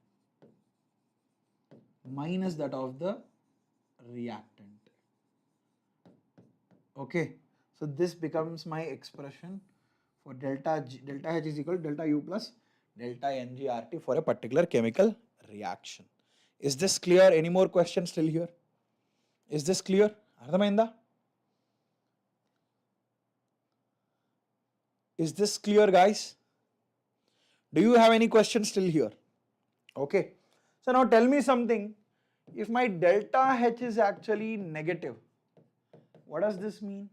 minus that of the reactant. Okay, so this becomes my expression for delta H is equal to delta U plus delta NGRT for a particular chemical reaction. Is this clear? Any more questions still here? Is this clear? Ardhamainda? Is this clear, guys? Do you have any questions still here? Okay. So now tell me something. If my delta H is actually negative, what does this mean?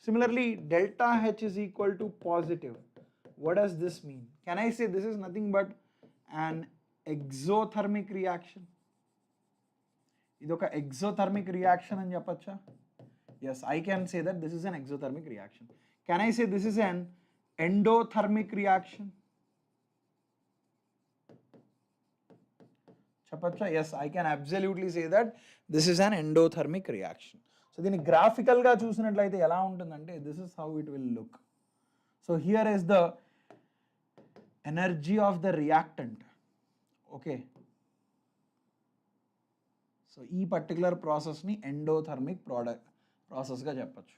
Similarly, delta H is equal to positive. What does this mean? Can I say this is nothing but an exothermic reaction? Idoka exothermic reaction ani cheppacha? Yes, I can say that this is an exothermic reaction. Can I say this is an endothermic reaction? Cheppacha? Yes, I can absolutely say that this is an endothermic reaction. So దీన్ని గ్రాఫికల్గా చూసినట్లయితే ఎలా ఉంటుందంటే this is how it will look. So here is the energy of the reactant. Okay. So ఈ particular ప్రాసెస్ని endothermic ప్రాసెస్గా చెప్పచ్చు.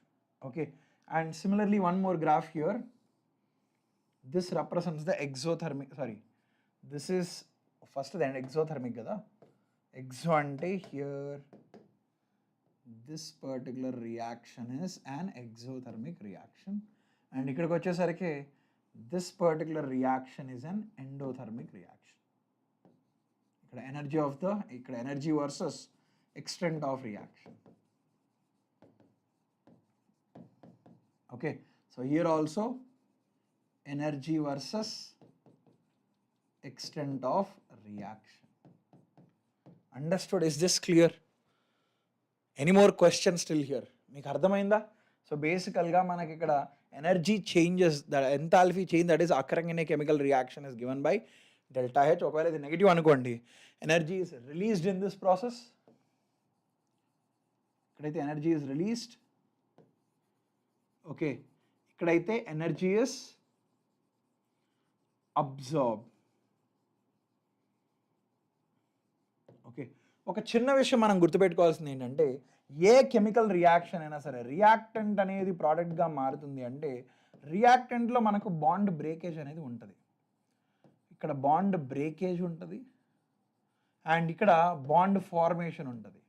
Okay. And similarly one more graph here. This represents the exothermic, sorry. This is first the exothermic kada. Exo ante here. This particular reaction is an exothermic reaction, and ikkadiki vachesariki this particular reaction is an endothermic reaction. Ikkada energy versus extent of reaction. Okay, so here also energy versus extent of reaction. Understood? Is this clear? Any more questions still here? మీకు అర్థమైందా? So బేసికల్గా మనకి ఇక్కడ energy changes, the enthalpy change that is occurring in a chemical reaction is given by delta H. ఒకవేళ ఇది negative అనుకోండి, energy is released in this process. ఇక్కడైతే energy is released. Okay, ఇక్కడైతే ఎనర్జీ ఇస్ అబ్జార్బ్. ఓకే, ఒక చిన్న విషయం మనం గుర్తుపెట్టుకోవాల్సింది ఏంటంటే, ఏ కెమికల్ రియాక్షన్ అయినా సరే రియాక్టెంట్ అనేది ప్రోడక్ట్గా మారుతుంది అంటే రియాక్టెంట్లో మనకు బాండ్ బ్రేకేజ్ అనేది ఉంటుంది. ఇక్కడ బాండ్ బ్రేకేజ్ ఉంటుంది అండ్ ఇక్కడ బాండ్ ఫార్మేషన్ ఉంటుంది.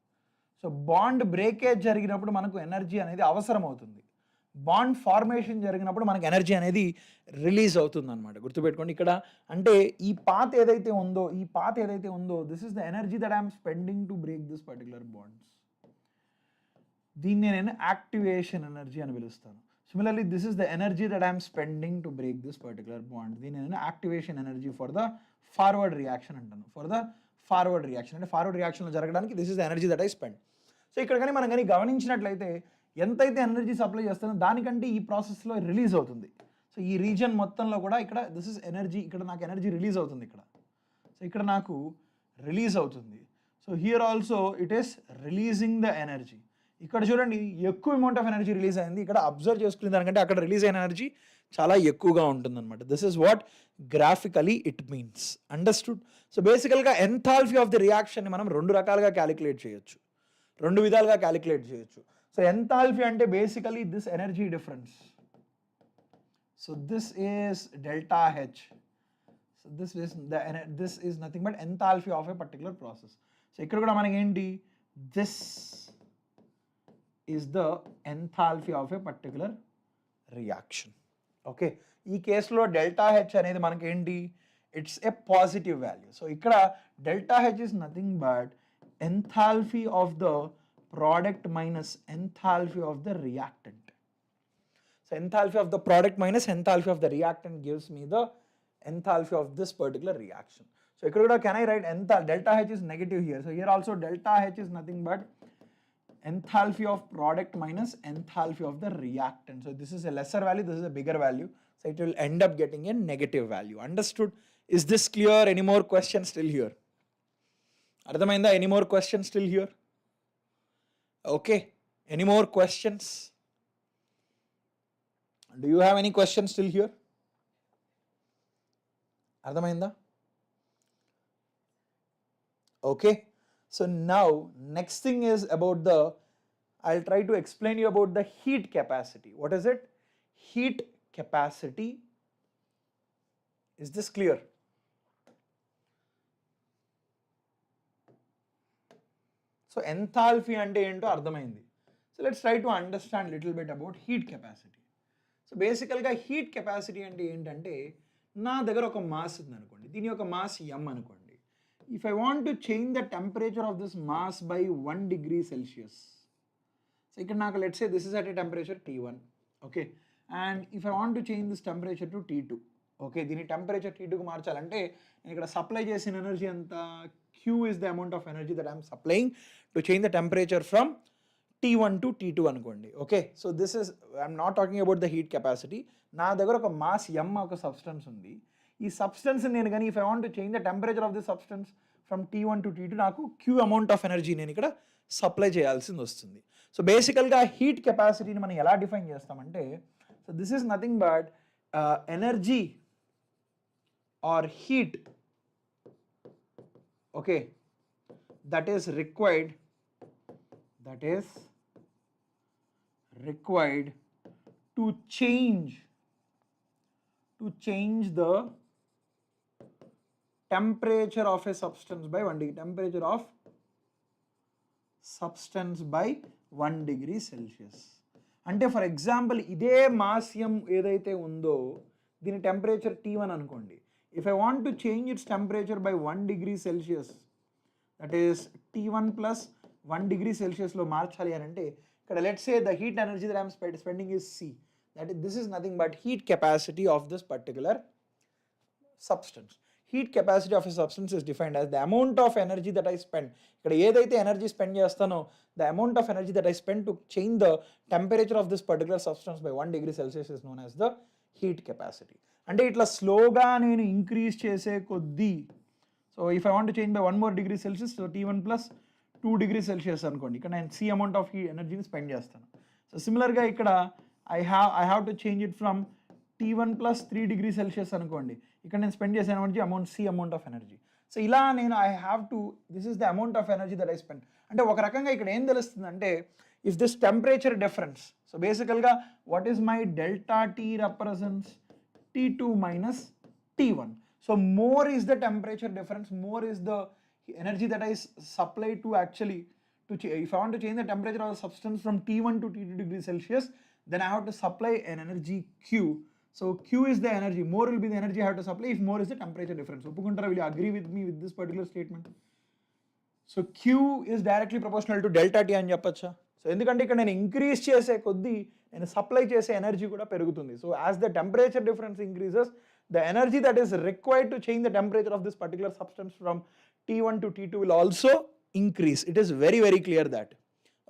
సో బాండ్ బ్రేకేజ్ జరిగినప్పుడు మనకు ఎనర్జీ అనేది అవసరం అవుతుంది. బాండ్ ఫార్మేషన్ జరిగినప్పుడు మనకు ఎనర్జీ అనేది రిలీజ్ అవుతుంది అనమాట. గుర్తుపెట్టుకోండి, ఇక్కడ అంటే ఈ పాత్ ఏదైతే ఉందో this is the energy that I'm spending to break this particular bonds. దీన్ని నేను యాక్టివేషన్ ఎనర్జీ అని పిలుస్తాను. Similarly this is the energy that I'm spending to break this particular bond. దీన్ని నేను activation energy for the forward reaction అంటాను. For the forward reaction అంటే forward రియాక్షన్లో జరగడానికి this is the energy that I spend. So ఇక్కడ కానీ మనం కానీ గమనించినట్లయితే ఎంతైతే ఎనర్జీ సప్లై చేస్తుందో దానికంటే ఈ ప్రాసెస్లో రిలీజ్ అవుతుంది. సో ఈ రీజన్ మొత్తంలో కూడా ఇక్కడ దిస్ ఇస్ ఎనర్జీ, ఇక్కడ నాకు ఎనర్జీ రిలీజ్ అవుతుంది ఇక్కడ. సో ఇక్కడ నాకు రిలీజ్ అవుతుంది. So here also it is releasing the energy. ఇక్కడ చూడండి ఎక్కువ అమౌంట్ ఆఫ్ ఎనర్జీ రిలీజ్ అయింది. ఇక్కడ అబ్జర్వ్ చేసుకునే దానికంటే అక్కడ రిలీజ్ అయిన ఎనర్జీ చాలా ఎక్కువగా ఉంటుంది అనమాట. This is what graphically it means. Understood? So బేసికల్గా ఎంథాల్పీ ఆఫ్ ది రియాక్షన్ని మనం రెండు రకాలుగా క్యాలిక్యులేట్ చేయొచ్చు, రెండు విధాలుగా క్యాలిక్యులేట్ చేయొచ్చు. సో ఎంథాల్పీ అంటే basically this energy difference. So this is delta H. So this is nothing but enthalpy of a particular process. So ఇక్కడ కూడా మనకి ఏంటి, this is the enthalpy of a particular reaction. Okay, ఈ కేసులో delta H అనేది మనకి ఏంటి, it's a positive value. So ఇక్కడ delta H is nothing but enthalpy of the product minus enthalpy of the reactant. So enthalpy of the product minus enthalpy of the reactant gives me the enthalpy of this particular reaction. So ikkada kuda can I write delta H is negative here. So here also delta H is nothing but enthalpy of product minus enthalpy of the reactant. So this is a lesser value, this is a bigger value. So it will end up getting a negative value. Understood? Is this clear? Any more questions still here? Ardhamainda? Any more questions still here? Okay. Any more questions? Do you have any questions still here? Ardhamainda? Okay. So now next thing is about I'll try to explain you about the heat capacity. What is it? Heat capacity. Is this clear? So enthalpy ante ento ardhamaindi. So let's try to understand little bit about heat capacity. So basically heat capacity ante entante na daggara oka mass undi anukondi. Dini oka mass m anukondi. If I want to change the temperature of this mass by 1 degree Celsius, so ikkada naku let's say this is at a temperature T1, okay, and if I want to change this temperature to T2, okay, dini temperature T2 ku marchalante nenu ikkada supply chesina energy anta Q is the amount of energy that I am supplying to change the temperature from T1 to T2 anukondi. Okay, so this is, I am not talking about the heat capacity. Na daggara oka mass m oka substance undi. ఈ substance నేను కానీ if I want to change the temperature of the substance from T1 to T2 నాకు queue amount of energy నేను ఇక్కడ supply చేయాల్సింది వస్తుంది. So బేసికల్గా heat కెపాసిటీని మనం ఎలా డిఫైన్ చేస్తామంటే, so this is nothing but energy or heat, okay, that is required to change the temperature of a substance by 1 degree, temperature of substance by 1 degree Celsius. అంటే for example ఇదే మాస్యం ఏదైతే ఉందో దీని temperature T1 అనుకోండి. If I want to change it's temperature by 1 degree Celsius, that is T1 plus 1 degree Celsius లో మార్చాలి అని అంటే ఇక్కడ let's say the heat energy that I'm spending is C. That is, this is nothing but heat capacity of this particular substance. Heat capacity of a substance is defined as the amount of energy that I spend. Ikkada edaithe energy spend chestano, the amount of energy that I spend to change the temperature of this particular substance by 1 degree Celsius is known as the heat capacity. Ante itla slowga nenu increase chese koddi, so if I want to change by 1 more degree Celsius, so T1 plus 2 degree Celsius anukondi, ikkada nenu C amount of heat energy ni spend chestanu. So similar ga ikkada I have to change it from T1 plus 3 degree Celsius అనుకోండి, ఇక్కడ నేను spend చేసే energy amount C amount of energy. So ఇలా నేను this is the amount of energy that I spend. అంటే ఒక రకంగా ఇక్కడ ఏం తెలుస్తుంది అంటే, if this temperature difference, so బేసికల్గా what is my delta T represents T2 minus T1. So more is the temperature difference, more is the energy that I supply to actually, if I want to change the temperature of the substance from T1 to T2 degree Celsius, then I have to supply an energy Q. So Q is the energy, more will be the energy I have to supply if more is the temperature difference. Oppukuntara, will you agree with me with this particular statement? So Q is directly proportional to delta T అని చెప్పొచ్చా? So ఎందుకంటే ఇక్కడ నేను increase చేసే కొద్దీ నేను supply చేసే energy కూడా పెరుగుతుంది. So as the temperature difference increases, the energy that is required to change the temperature of this particular substance from T1 to T2 will also increase. It is very, very clear that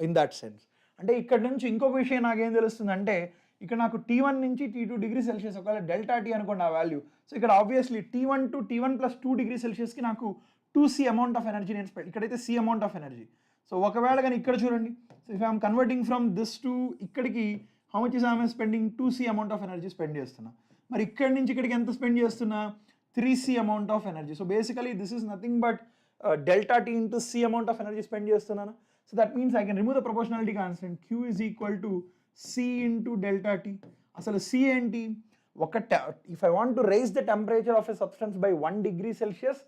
in that sense. అంటే ఇక్కడ నుంచి ఇంకొక విషయం నాకేం తెలుస్తుంది అంటే, ఇక్కడ నాకు T1 నుంచి T2 డిగ్రీ సెల్సియస్ ఒకవేళ డెల్టా T అనుకోండి ఆ వాల్యూ, సో ఇక్కడ ఆబ్వియస్లీ T1 ప్లస్ 2 డిగ్రీ సెల్సియస్కి నాకు 2C అమౌంట్ ఆఫ్ ఎనర్జీ నేను ఇక్కడైతే C amount of energy. So ఒకవేళ కానీ ఇక్కడ చూడండి, so if I'm converting from this to ఇక్కడికి how much is I'm spending 2C amount of energy spend చేస్తున్నా. మరి ఇక్కడి నుంచి ఇక్కడికి ఎంత స్పెండ్ చేస్తున్నా, 3C amount of energy. So basically this is nothing but delta T into C amount of energy spend చేస్తున్నాను. So that means I can remove the proportionality constant. Q is equal to C into delta T. Asalu C enti, if I want to raise the temperature of a substance by 1 degree Celsius,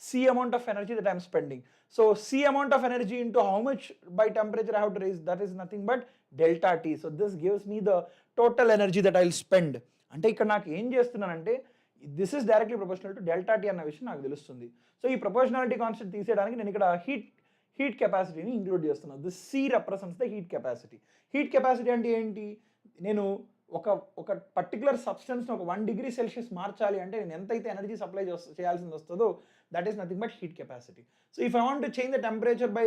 C amount of energy that I am spending. So C amount of energy into how much by temperature I have to raise, that is nothing but delta T. So this gives me the total energy that I will spend. అంటే ఇక్కడ నాకు ఏం చేస్తున్నానంటే, this is directly proportional to delta T అన్న విషయం నాకు తెలుస్తుంది. So ఈ ప్రపోర్షనాలిటీ కాన్స్టెంట్ తీసేయడానికి నేను ఇక్కడ హీట్ కెపాసిటీని ఇంక్లూడ్ చేస్తున్నాను. This C represents the heat capacity. Heat capacity అంటే ఏంటి, నేను ఒక పర్టికులర్ సబ్స్టెన్స్ని ఒక 1 degree సెల్సియస్ మార్చాలి అంటే నేను ఎంతైతే ఎనర్జీ సప్లై చేయాల్సింది వస్తుందో that is nothing but heat capacity. So if I want to change the temperature by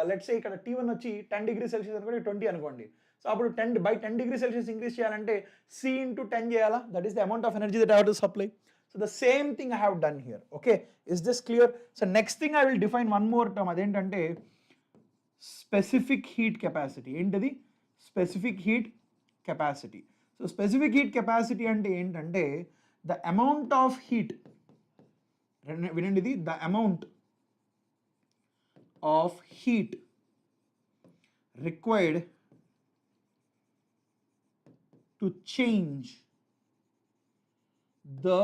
let's say ఇక్కడ T1 వచ్చి 10 degree సెల్సియస్ అనుకోండి, 20 అనుకోండి. సో అప్పుడు 10 degree సెల్సియస్ ఇంక్రీజ్ చేయాలంటే C into 10 చేయాలా? That is the amount of energy that I have to supply. So the same thing I have done here. Okay, is this clear? So next thing I will define one more term, adentante specific heat capacity. Entadi specific heat capacity. So specific heat capacity ante entante the amount of heat, vinandi, the amount of heat required to change the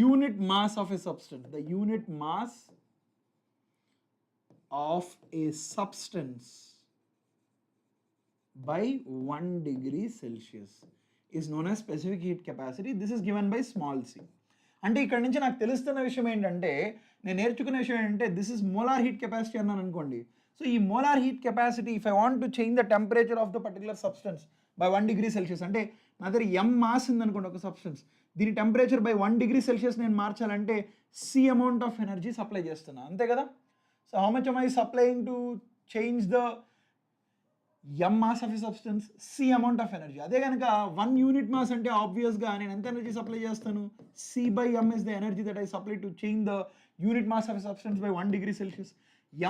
unit mass of a substance, the unit mass of a substance by 1 degree Celsius is known as specific heat capacity. This is given by small c. అంటే ఇక్కడ నుంచి నాకు తెలుస్తున్న విషయం ఏంటంటే, నేను నేర్చుకున్న విషయం ఏంటంటే, this is molar heat capacity అన్నాను అనుకోండి. సో ఈ molar heat capacity if I want to change the temperature of the particular substance by 1 degree Celsius, అంటే నా దగ్గర m మాస్ ఉందనుకోండి ఒక సబ్స్టెన్స్, దీని టెంపరేచర్ బై 1 degree సెల్సియస్ నేను మార్చాలంటే c amount of energy supply చేస్తున్నా, అంతే కదా. So how much am I supplying to change the m mass of a substance? c amount of energy. అదే కనుక 1 unit mass అంటే ఆబ్వియస్గా నేను ఎంత ఎనర్జీ సప్లై చేస్తాను? c by m is the energy that I supply to change the unit mass of a substance by 1 degree Celsius.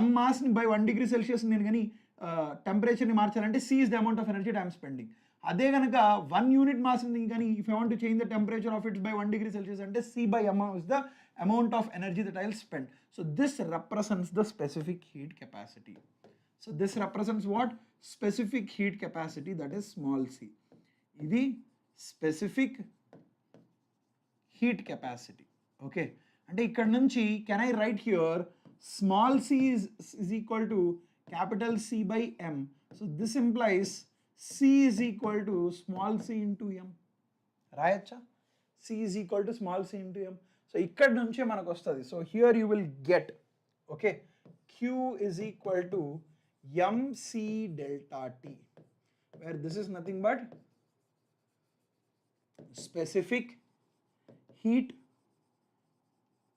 m massని by 1 degree Celsius నేను కానీ టెంపరేచర్ని మార్చాలంటే c is the amount of energy that I am spending. అదే కనుక 1 unit mass కానీ if I want to change the temperature of it by 1 degree Celsius అంటే c by m is the amount of energy that I will spend. So this represents the specific heat capacity. So this represents what? Specific heat capacity, that is small c. Idi specific heat capacity. Okay. And ikkada nunchi can I write here small c is equal to capital C by m. So this implies c is equal to small c into m. Rayacha? C is equal to small c into m. So ikkada nunchi manaku vastadi. So here you will get, okay, q is equal to mc delta t, where this is nothing but specific heat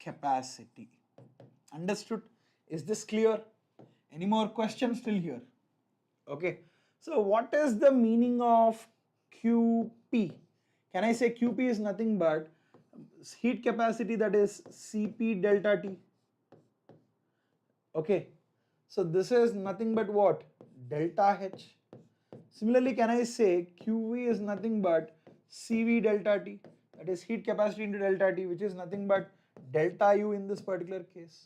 capacity. Understood? Is this clear? Any more questions till here? Okay, so what is the meaning of QP? Can I say QP is nothing but heat capacity, that is Cp delta T? Okay, so this is nothing but what? Delta H. Similarly, can I say QV is nothing but Cv delta T, that is heat capacity into delta T, which is nothing but delta U in this particular case.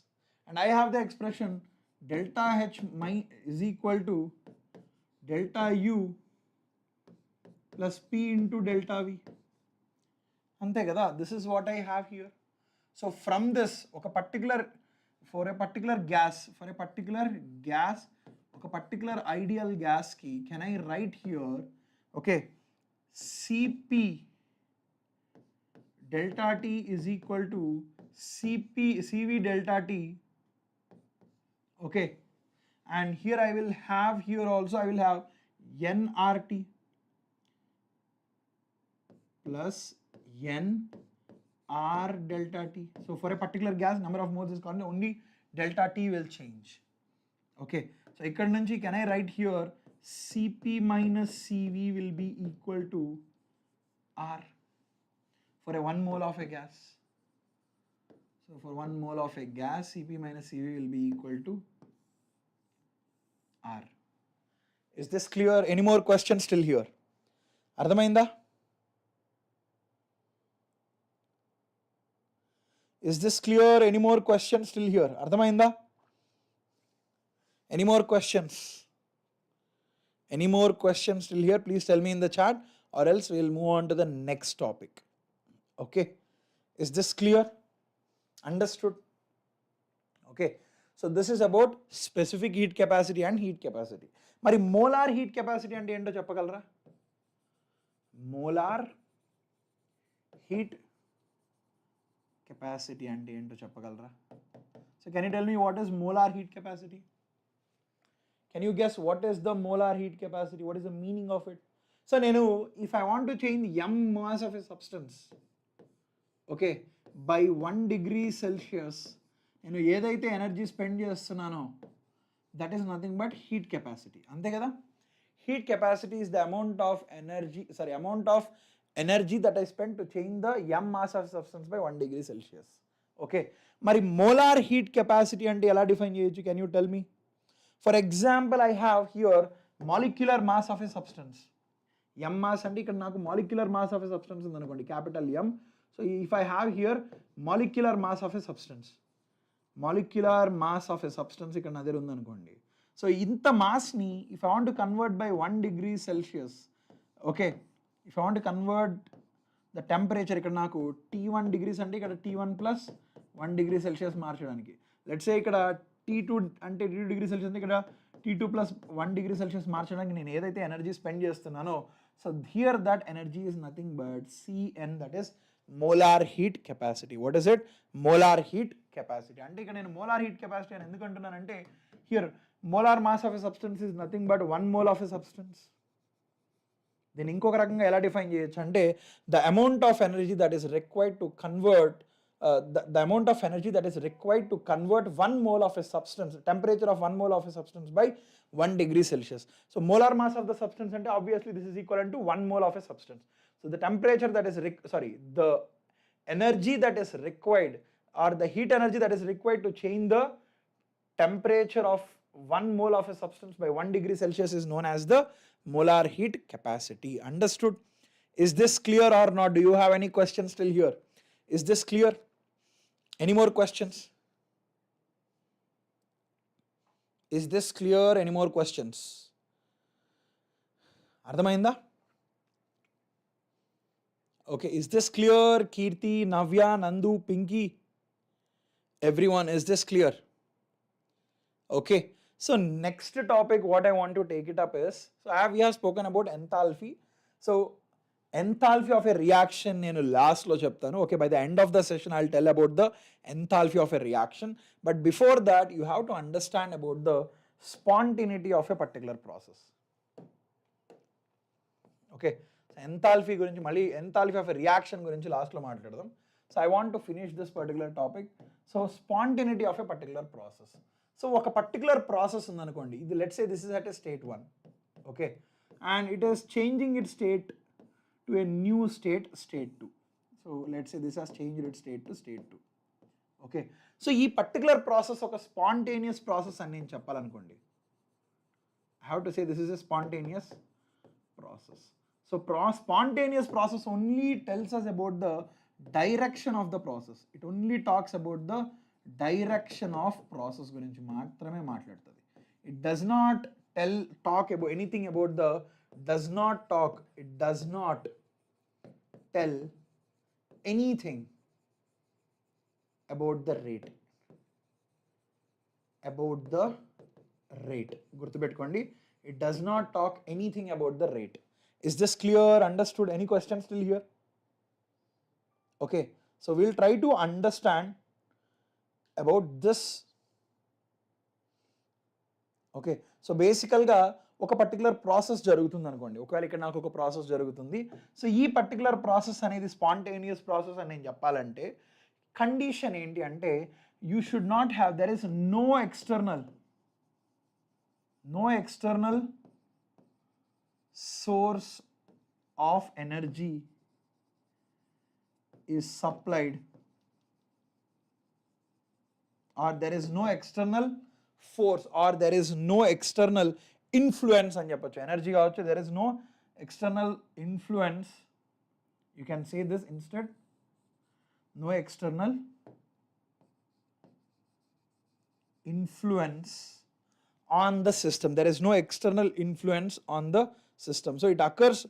And I have the expression delta H is equal to delta U plus P into delta V. Ante kada? This is what I have here. So from this, for a particular gas, a particular ideal gas key, can I write here, okay, Cp delta T is equal to Cv delta T, okay, and here I will have nRT plus nR delta T. So for a particular gas, number of moles is constant, only delta T will change. Okay, so ikkada nunchi can I write here Cp minus Cv will be equal to R for a 1 mole of a gas. So for 1 mole of a gas, Cp minus Cv will be equal to R. Is this clear? Any more questions still here? Ardhamainda? Is this clear? Any more questions still here? Ardhamainda? Any more questions? Any more questions still here? Please tell me in the chat, or else we will move on to the next topic. Okay. Is this clear? Understood? Okay. So this is about specific heat capacity and heat capacity. Mari molar heat capacity ante ento cheppagalra? Molar heat capacity ante ento cheppagalra? So can you tell me what is molar heat capacity? Can you guess what is the molar heat capacity? What is the meaning of it? So నేను if I want to change m mass of a substance, okay, by 1 degree Celsius, నేను ఏదైతే energy spend చేస్తున్నానో that is nothing but heat capacity, అంతే కదా. Heat capacity is the amount of energy that I spend to change the m mass of substance by 1 degree Celsius. Okay, మరి molar heat capacity అంటే ఎలా define చేయొచ్చు? Can you tell me? For example I have here molecular mass of a substance. m mass అంటే ఇక్కడ నాకు molecular mass of a substance ఉందనుకోండి, capital M. So if I have here molecular mass of a substance, ఇక్కడ నా దగ్గర ఉందనుకోండి. సో ఇంత మాస్ని if I want to convert by 1 degree Celsius, okay, if I want to convert the temperature, ఇక్కడ నాకు T1 degrees అంటే ఇక్కడ T1 plus 1 degree Celsius మార్చడానికి, లెట్స్ సే ఇక్కడ T2 అంటే T2 degree Celsius అంటే ఇక్కడ T2 plus 1 degree Celsius మార్చడానికి నేను ఏదైతే ఎనర్జీ స్పెండ్ చేస్తున్నానో, so here that energy is nothing but Cn, that is molar heat capacity. What is it? Molar heat capacity. అంటే ఇక్కడ నేను మోలార్ హీట్ కెపాసిటీ అని ఎందుకు అంటున్నానంటే, here molar mass of a substance is nothing but 1 mole of a substance. దీన్ని ఇంకొక రకంగా ఎలా డిఫైన్ చేయొచ్చు అంటే, the amount of energy that is required to convert the amount of energy that is required to convert 1 mole of a substance, temperature of 1 mole of a substance by 1 degree Celsius. So molar mass of the substance, and obviously this is equivalent to 1 mole of a substance. So the temperature that is the energy that is required, or the heat energy that is required to change the temperature of 1 mole of a substance by 1 degree Celsius is known as the molar heat capacity. Understood? Is this clear or not? Do you have any questions still here? Is this clear? Any more questions? Is this clear? Any more questions? Ardhamainda? Okay, is this clear? Kirti, Navya, Nandu, Pinky, everyone, is this clear? Okay, so next topic what I want to take it up is, so we have spoken about enthalpy. So enthalpy of a reaction నేను last లో చెప్తాను. Okay, by the end of the session I will tell about the enthalpy of a reaction, but before that you have to understand about the spontaneity of a particular process. Okay, enthalpy గురించి మళ్ళీ enthalpy of a reaction గురించి last లో మాట్లాడదాం. So I want to finish this particular topic. So spontaneity of a particular process. So ఒక particular process ఉందనుకోండి, ఇది let's say this is at a state 1, okay, and it is changing it state to a new state, state 2. So let's say this has changed its state to state 2. Okay, so ఈ particular process ఒక spontaneous process అని నేను చెప్పాలనుకోండి, I have to say this is a spontaneous process. So spontaneous process only tells us about the direction of the process. It only talks about the direction of process గురించి మాత్రమే మాట్లాడుతుంది. It does not talk about anything about the it does not tell anything about the rate. గుర్తుపెట్టుకోండి, it does not talk anything about the rate. Is this clear? Understood? Any questions still here? Okay, so we'll try to understand about this. Okay, so basically ఒక particular process జరుగుతుంది అనుకోండి, ఒకవేళ ఇక్కడ నాకు ఒక process జరుగుతుంది. So ఈ particular process అనేది స్పాంటేనియస్ ప్రాసెస్ అని నేను చెప్పాలంటే కండిషన్ ఏంటి అంటే, you should not have, there is no external source of energy is supplied, or there is no external force, or there is no external influence అని చెప్పొచ్చు. Energy కావచ్చు, there is no external influence, you can say this instead, no external influence on the system. There is no external influence on the system. So it occurs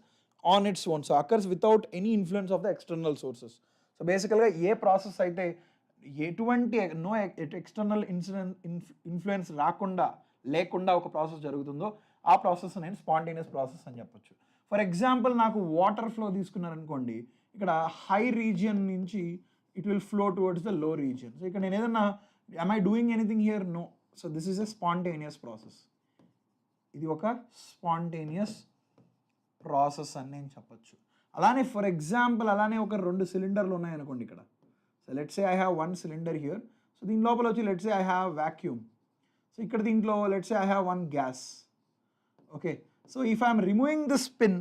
on its own, so occurs without any influence of the external sources. So బేసికల్గా ఏ process అయితే ఎటువంటి no external influence లేకుండా ఒక process జరుగుతుందో ఆ process నేను spontaneous process అని చెప్పొచ్చు. ఫర్ ఎగ్జాంపుల్ నాకు వాటర్ ఫ్లో తీసుకున్నారనుకోండి, ఇక్కడ హై రీజియన్ నుంచి it will flow towards the low region. So ఇక్కడ నేను ఏదన్నా am I doing anything here? No. So this is a spontaneous process. ఇది ఒక spontaneous ప్రాసెస్ అని నేను చెప్పొచ్చు. అలానే ఫర్ ఎగ్జాంపుల్ అలానే ఒక 2 సిలిండర్లు ఉన్నాయనుకోండి ఇక్కడ. So let's say I have 1 cylinder here. So దీని లోపల వచ్చి let's say I have vacuum. So ఇక్కడ దీంట్లో let's say I have 1 gas. Okay, so if I'm removing this pin,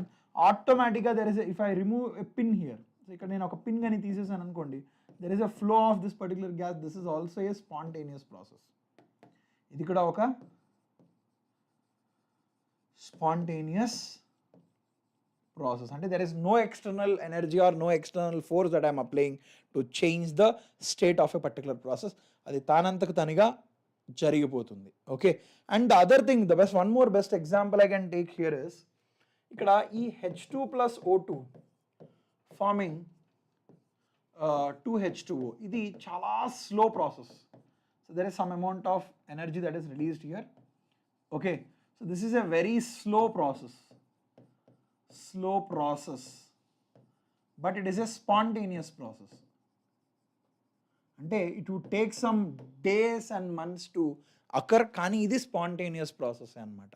ఆటోమేటిక్గా if I remove a pin here, so ఇక్కడ నేను ఒక pin కానీ తీసేసాను అనుకోండి, there is a flow of this particular gas. This is also a spontaneous process. ఇది కూడా ఒక spontaneous process. And there is no external energy or no external force that I am applying to change the state of a particular process. అది తానంతకు తనిగా జరిగిపోతుంది. Okay, and the other thing, the best one more best example I can take here is, ఇక్కడ ఈ H2 plus O2 farming 2H2O, ఇది చాలా slow process. So there is some amount of energy that is released here. Okay, so this is a very slow process, but it is a spontaneous process. అంటే it would take some days and months to occur, కానీ ఇది spontaneous process అన్నమాట.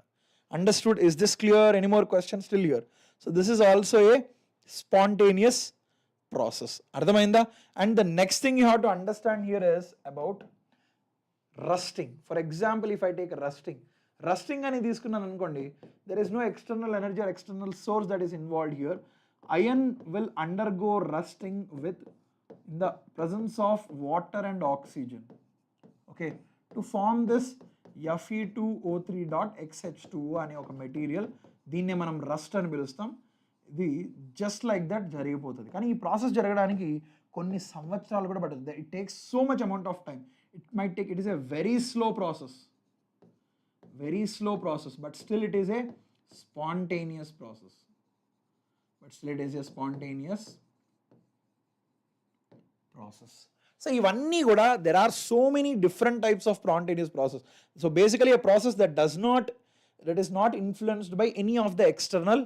Understood? Is this clear? Any more questions still here? So this is also a spontaneous process. అర్థమైందా? And the next thing you have to understand here is about rusting. For example, if I take rusting అని తీసుకున్నాను అనుకోండి, there is no external energy or external source that is involved here. Iron will undergo rusting within the presence of water and oxygen. Okay, to form this Fe2O3.XH2O అనే ఒక material, దీన్నే మనం rust అని పిలుస్తాం. ఇది just like that జరిగిపోతుంది. కానీ ఈ ప్రాసెస్ జరగడానికి కొన్ని సంవత్సరాలు కూడా పడుతుంది. It takes so much amount of time. It is a very slow process, but still it is a spontaneous process. So ivanni kuda, there are so many different types of spontaneous process. So basically a process that is not influenced by any of the external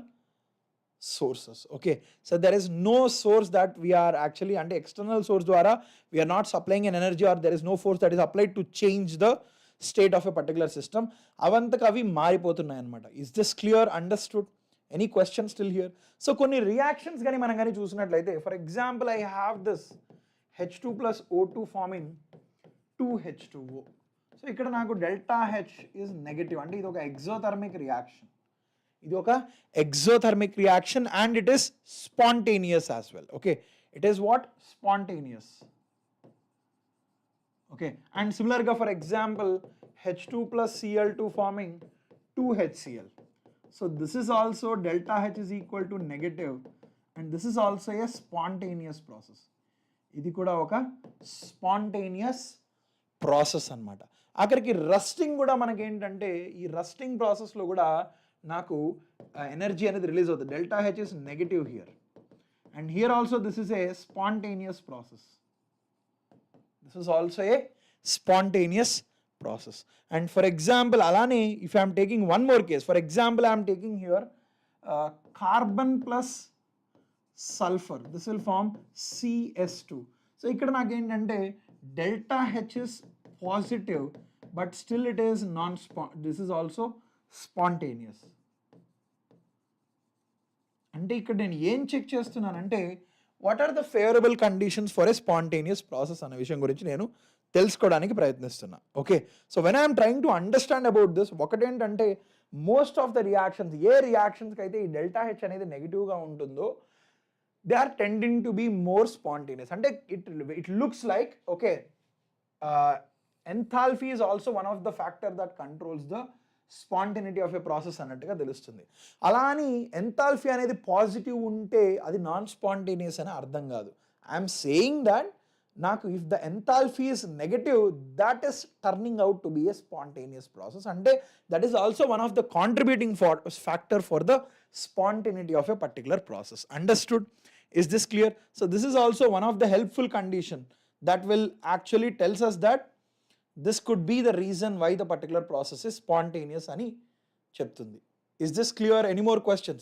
sources. Okay, so there is no source that we are actually under external source dwara we are not supplying an energy, or there is no force that is applied to change the state of a particular system. అవంతకు అవి మారిపోతున్నాయి అన్నమాట. Is this clear? Understood? Any question still here? So కొన్ని reactions కానీ మనం కానీ చూసినట్లయితే, for example I have this H2 plus O2 farming 2H2O. So ఇక్కడ నాకు డెల్టా H ఈజ్ నెగటివ్, అంటే ఇది ఒక exothermic reaction, and it is spontaneous as well. Okay, it is what? Spontaneous. Okay, and similar ga, for example, H2 plus Cl2 forming 2HCl. So this is also delta H is equal to negative, and this is also a spontaneous process. ఇది కూడా ఒక spontaneous process అన్నమాట. అక్కడికి rusting కూడా మనకి ఏంటంటే, ఈ rusting ప్రాసెస్లో కూడా నాకు ఎనర్జీ అనేది రిలీజ్ అవుతుంది. Delta H is negative here, and here also this is a spontaneous process. This is also a spontaneous process. And for example, alane, if I am taking one more case, for example, I am taking here carbon plus sulfur. This will form CS2. So ikkada naaku entante delta H is positive, but still it is this is also spontaneous. అంటే ఇక్కడ నేను ఏం check చేస్తున్నానంటే, what are the favourable conditions for a spontaneous process అనే విషయం గురించి నేను తెలుసుకోవడానికి ప్రయత్నిస్తున్నా. Okay, so when I'm trying to understand about this, ఒకటేంటంటే మోస్ట్ ఆఫ్ ద రియాక్షన్స్, ఏ రియాక్షన్స్కి అయితే ఈ డెల్టా హెచ్ అనేది నెగిటివ్గా ఉంటుందో, they are tending to be more spontaneous. అంటే it looks like, okay, enthalpy is also one of the factor that controls the spontaneity of a process అన్నట్టుగా తెలుస్తుంది. అలా అని ఎంథాల్పీ అనేది పాజిటివ్ ఉంటే అది నాన్ స్పాంటేనియస్ అని అర్థం కాదు. ఐఎమ్ సేయింగ్ దట్ నాకు if the enthalpy is negative, that is turning out to be a spontaneous process. అంటే that is also one of the contributing factor for the spontaneity of a particular process. Understood? Is this clear? So this is also one of the helpful condition that will actually tells us that this could be the reason why the particular process is spontaneous ani cheptundi. Is this clear? Any more questions?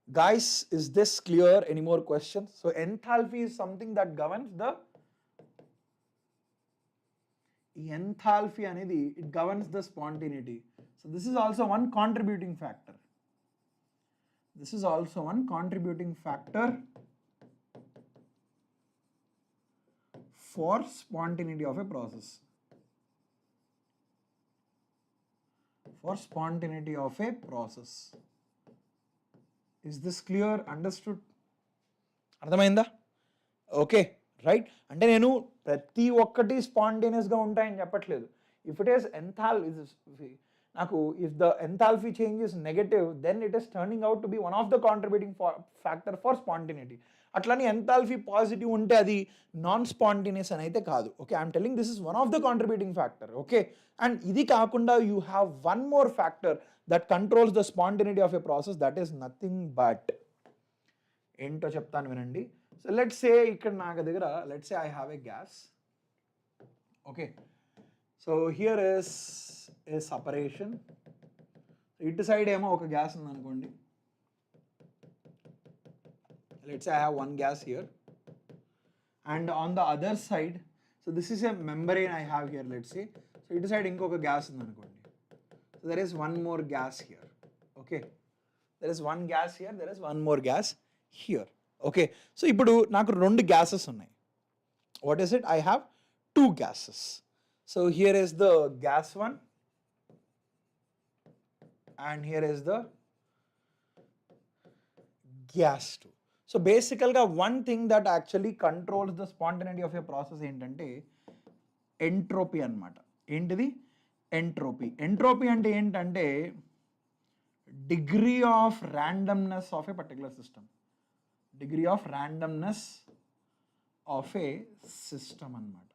Guys, is this clear? Any more questions? So enthalpy is something that governs the enthalpy అనేది it governs the spontaneity. So this is also one contributing factor. This is also one contributing factor for spontaneity of a process. For spontaneity of a process. Is this clear? Understood? అర్థమైందా? Okay right. అంటే నేను ప్రతి ఒక్కటి స్పాంటేనియస్గా ఉంటాయని చెప్పట్లేదు. If it is నాకు if the enthalpy change is negative then it is turning out to be one of the contributing factor for spontaneity. అట్లని ఎంథాల్ఫీ పాజిటివ్ ఉంటే అది నాన్ స్పాంటేనియస్ అని అయితే కాదు. Okay, I'm telling this is one of the contributing factor. Okay, and ఇది కాకుండా you have one more factor that controls the spontaneity of a process, that is nothing but ఏంటో చెప్తాను వినండి. సో లెట్స్ సే ఇక్కడ నాకు దగ్గర let's say I have a gas. Okay, so here is a separation. ఇటు side ఏమో ఒక gas ఉంది అనుకోండి. Let's say I have one gas here, and on the other side, so this is a membrane I have here, let's say. So it side inkoka gas undi anukondi. So there is one more gas here. Okay, there is one gas here, there is one more gas here. Okay, so ipudu naaku rendu gases unnai. What is it? I have two gases. So here is the gas one, and here is the gas two. So basically one thing that actually controls the spontaneity of a process ఏంటంటే entropy అన్నమాట. ఏంటిది? Entropy. Entropy అంటే ఏంటంటే degree of randomness of a particular system. Degree of randomness of a system అన్నమాట.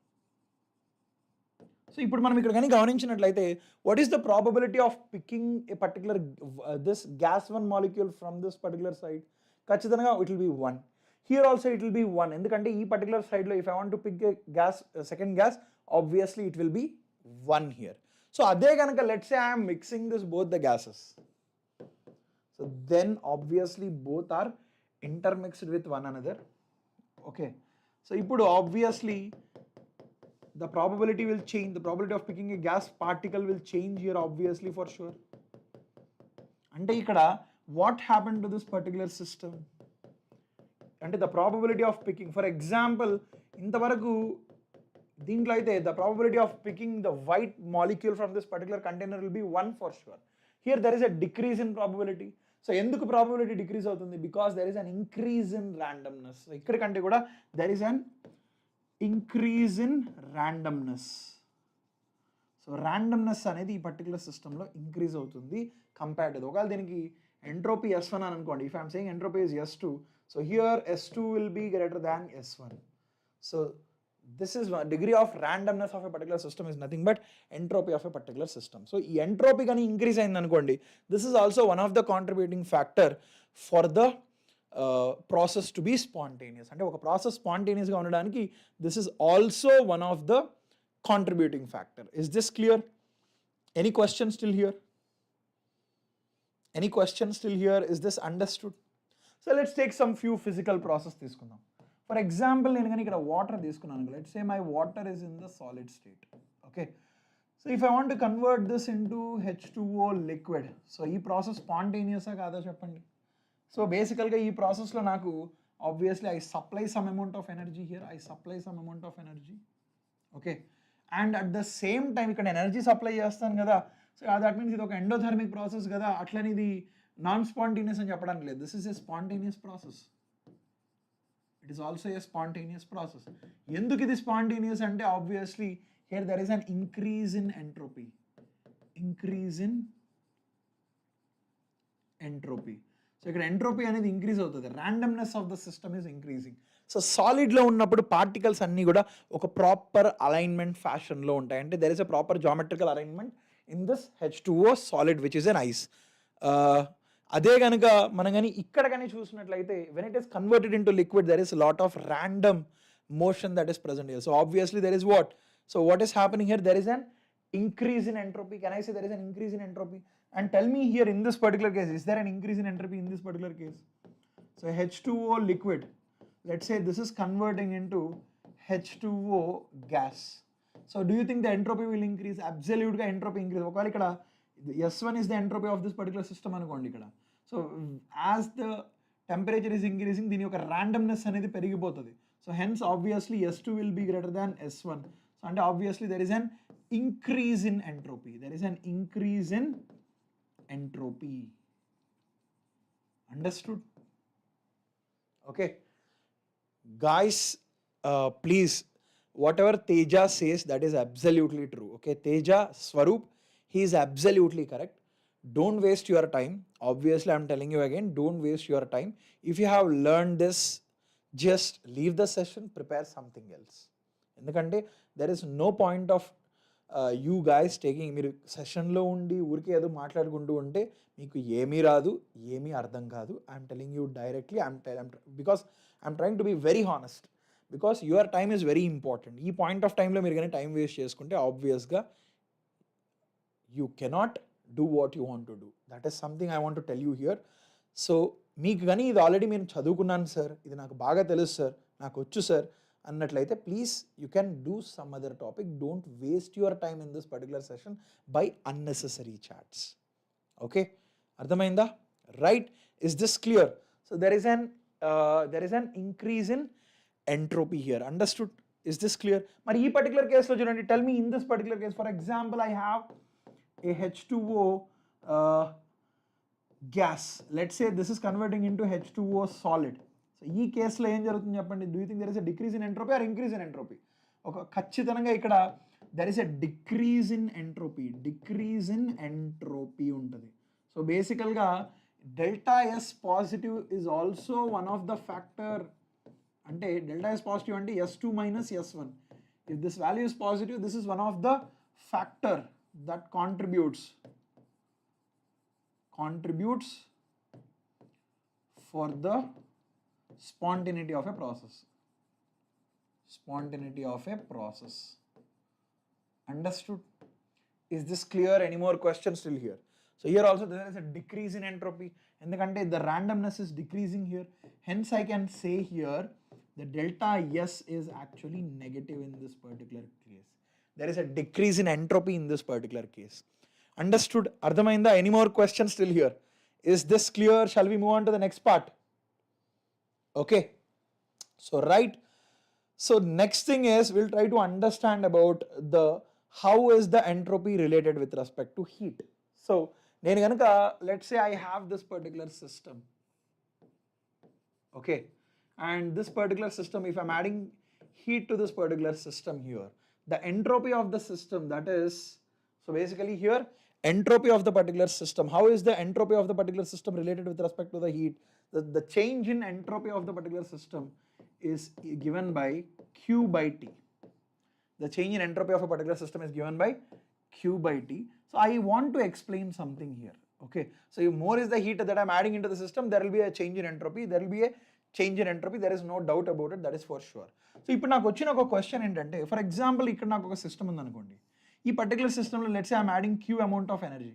సో ఇప్పుడు మనం ఇక్కడ కానీ గమనించినట్లయితే what is the probability of picking a particular this gas one molecule from this particular side? ఖచ్చితంగా it will be 1. Here also it will be 1. ఎందుకంటే ఈ పర్టికులర్ సైడ్లో if I want to pick a gas second gas obviously it will be 1 here. So అదే కనుక let's say I'm mixing this both the gases, so then obviously both are intermixed with one another. Okay, so ఇప్పుడు obviously the probability will change, the probability of picking a gas particle will change here obviously for sure. అంటే ఇక్కడ what happened to this particular system? అంటే the probability of picking, for example ఇంతవరకు దీంట్లో అయితే the probability of picking the white molecule from this particular container will be 1 for sure. Here there is a decrease in probability. So ఎందుకు probability decrease అవుతుంది? Because there is an increase in randomness. ఇక్కడ కంటే కూడా there is an increase in randomness. So randomness అనేది ఈ particular సిస్టంలో increase అవుతుంది compared to. ఒకవేళ దీనికి ఎంట్రోపీ S1 అని అనుకోండి. If I'm saying entropy is S2, so here S2 will be greater than S1. So this is one degree of randomness of a particular system is nothing but entropy of a particular system. So ee entropy gani increase ayindi anukondi, this is also one of the contributing factor for the process to be spontaneous. Ante oka process spontaneous ga undadaniki this is also one of the contributing factor. Is this clear? Any questions still here? Any questions still here? Is this understood? So let's take some few physical process తీసుకుందాం. For example నేను కానీ ఇక్కడ water తీసుకున్నాను. Let's say my water is in the solid state. Okay, so if I want to convert this into H2O liquid, so ఈ process స్పాంటేనియసా కాదా చెప్పండి? So బేసికల్గా ఈ ప్రాసెస్లో నాకు obviously I supply some amount of energy here, I supply some amount of energy. Okay, and at the same time ఇక్కడ energy supply చేస్తాను కదా, సో దట్ మీన్స్ ఇది ఒక ఎండోథర్మిక్ ప్రాసెస్ కదా, అట్లని ఇది నాన్ స్పాంటేనియస్ అని చెప్పడానికి లేదు. This is a spontaneous process. It is also a spontaneous process. ఎందుకు ఇది spontaneous అంటే obviously here there is an increase in entropy. Increase in entropy. So ఇక్కడ ఎంట్రోపీ అనేది ఇంక్రీజ్ అవుతుంది. Randomness of the system is increasing. So సాలిడ్లో ఉన్నప్పుడు particles అన్నీ కూడా ఒక ప్రాపర్ అలైన్మెంట్ ఫ్యాషన్లో ఉంటాయి. అంటే there is a proper geometrical alignment in this H2O solid which is an ice. అదే కనుక మనం కానీ ఇక్కడ కానీ చూసినట్లయితే when it is converted into liquid there is lot of random motion that is present here. So obviously there is what, so what is happening here, there is an increase in entropy. Can I say there is an increase in entropy? And tell me here in this particular case, is there an increase in entropy in this particular case? So H2O liquid, let's say this is converting into H2O gas. So do you think the entropy will increase? Absolutely entropy increase. ఒకవేళ ఇక్కడ S1 is the entropy of this particular system అనుకోండి ఇక్కడ. So as the temperature is increasing దీని యొక్క randomness అనేది పెరిగిపోతుంది. So hence obviously S2 will be greater than S1. So అంటే obviously there is an increase in entropy. There is an increase in entropy. Understood? Okay guys, please, whatever Teja says, that is absolutely true. Okay, Teja, Swaroop, he is absolutely correct. Don't waste your time. Obviously, I'm telling you again, don't waste your time. If you have learned this, just leave the session, prepare something else. ఎందుకంటే there is no point of you guys taking, మీరు సెషన్లో ఉండి ఊరికే ఏదో మాట్లాడుకుంటూ ఉంటే మీకు ఏమీ రాదు, ఏమీ అర్థం కాదు. I'm telling you directly, because I'm trying to be very honest, because your time is very important. ఈ పాయింట్ ఆఫ్ టైంలో మీరు కానీ టైం వేస్ట్ చేసుకుంటే ఆబ్వియస్గా you cannot do what you want to do. That is something I want to tell you here. So మీకు కానీ ఇది already నేను చదువుకున్నాను సార్, ఇది నాకు బాగా తెలుసు సార్, నాకు వచ్చు సార్ అన్నట్లయితే please you can do some other topic. Don't waste your time in this particular session by unnecessary chats. Okay, అర్థమైందా? Right, is this clear? So there is an increase in entropy here. Understood? Is this clear? మరి ఈ particular కేసులో చూడండి, tell me in this particular case, for example I have a H2O gas. Let's say this is converting into H2O solid. So ఈ కేసులో ఏం జరుగుతుంది చెప్పండి? Do you think there is a decrease in entropy or increase in entropy? ఒక ఖచ్చితంగా ఇక్కడ there is a decrease in entropy. Decrease in entropy ఉంటుంది. So బేసికల్గా delta S positive is also one of the factor. అంటే delta S positive అంటే S2 minus S1. If this value is positive, this is one of the factor that contributes for the spontaneity of a process. Spontaneity of a process. Understood? Is this clear? Any more questions still here? So here also there is a decrease in entropy, endukante the randomness is decreasing here. Hence I can say here the delta S is actually negative in this particular case. There is a decrease in entropy in this particular case. Understood? Ardhamainda? Any more questions still here? Is this clear? Shall we move on to the next part? Okay. So right. So next thing is we'll try to understand about the how is the entropy related with respect to heat. So nenu ganaka let's say I have this particular system. Okay. And this particular system, if I'm adding heat to this particular system here, the entropy of the system, that is, so basically here entropy of the particular system, how is the entropy of the particular system related with respect to the heat? The change in entropy of the particular system is given by Q by T. The change in entropy of a particular system is given by Q by T. So I want to explain something here. Okay, so if more is the heat that I'm adding into the system, there will be a change in entropy. There will be a change in entropy. There is no doubt about it. That is for sure. So ఇప్పుడు నాకు వచ్చిన ఒక question ఏంటంటే, for example ఇక్కడ నాకు ఒక system ఉందనుకోండి. ఈ పర్టికులర్ సిస్టంలో let's say I'm adding Q amount of energy.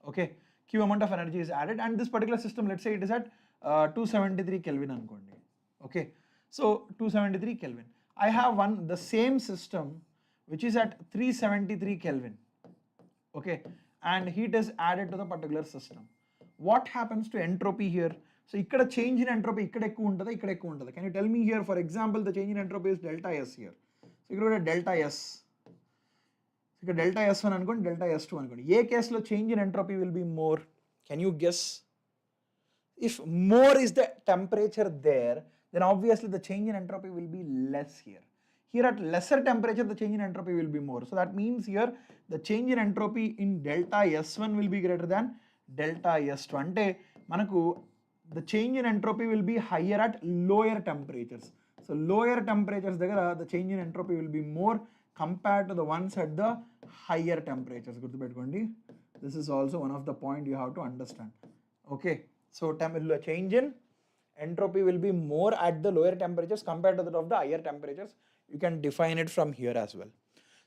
Okay, Q amount of energy is added and this particular system let's say it is at 273 Kelvin అనుకోండి. Okay, so 273 Kelvin. I have the same system which is at 373 Kelvin. Okay, and heat is added to the particular system. What happens to entropy here? So ikkada change in entropy ikkada ekku untada, ikkada ekku untada. Can you tell me here, for example, the change in entropy is delta S here. So ikkada delta S. So ikkada delta S1 anukondi, delta S2 anukondi. Ye case lo change in entropy will be more. Can you guess? If more is the temperature there, then obviously the change in entropy will be less here. Here at lesser temperature, the change in entropy will be more. So that means here the change in entropy in delta S1 will be greater than delta S2. Ante manaku the change in entropy will be higher at lower temperatures. So lower temperatures దగ్గర the change in entropy will be more compared to the ones at the higher temperatures. గుర్తుపెట్టుకోండి. This is also one of the point you have to understand. Okay, so change in entropy will be more at the lower temperatures compared to that of the higher temperatures. You can define it from here as well.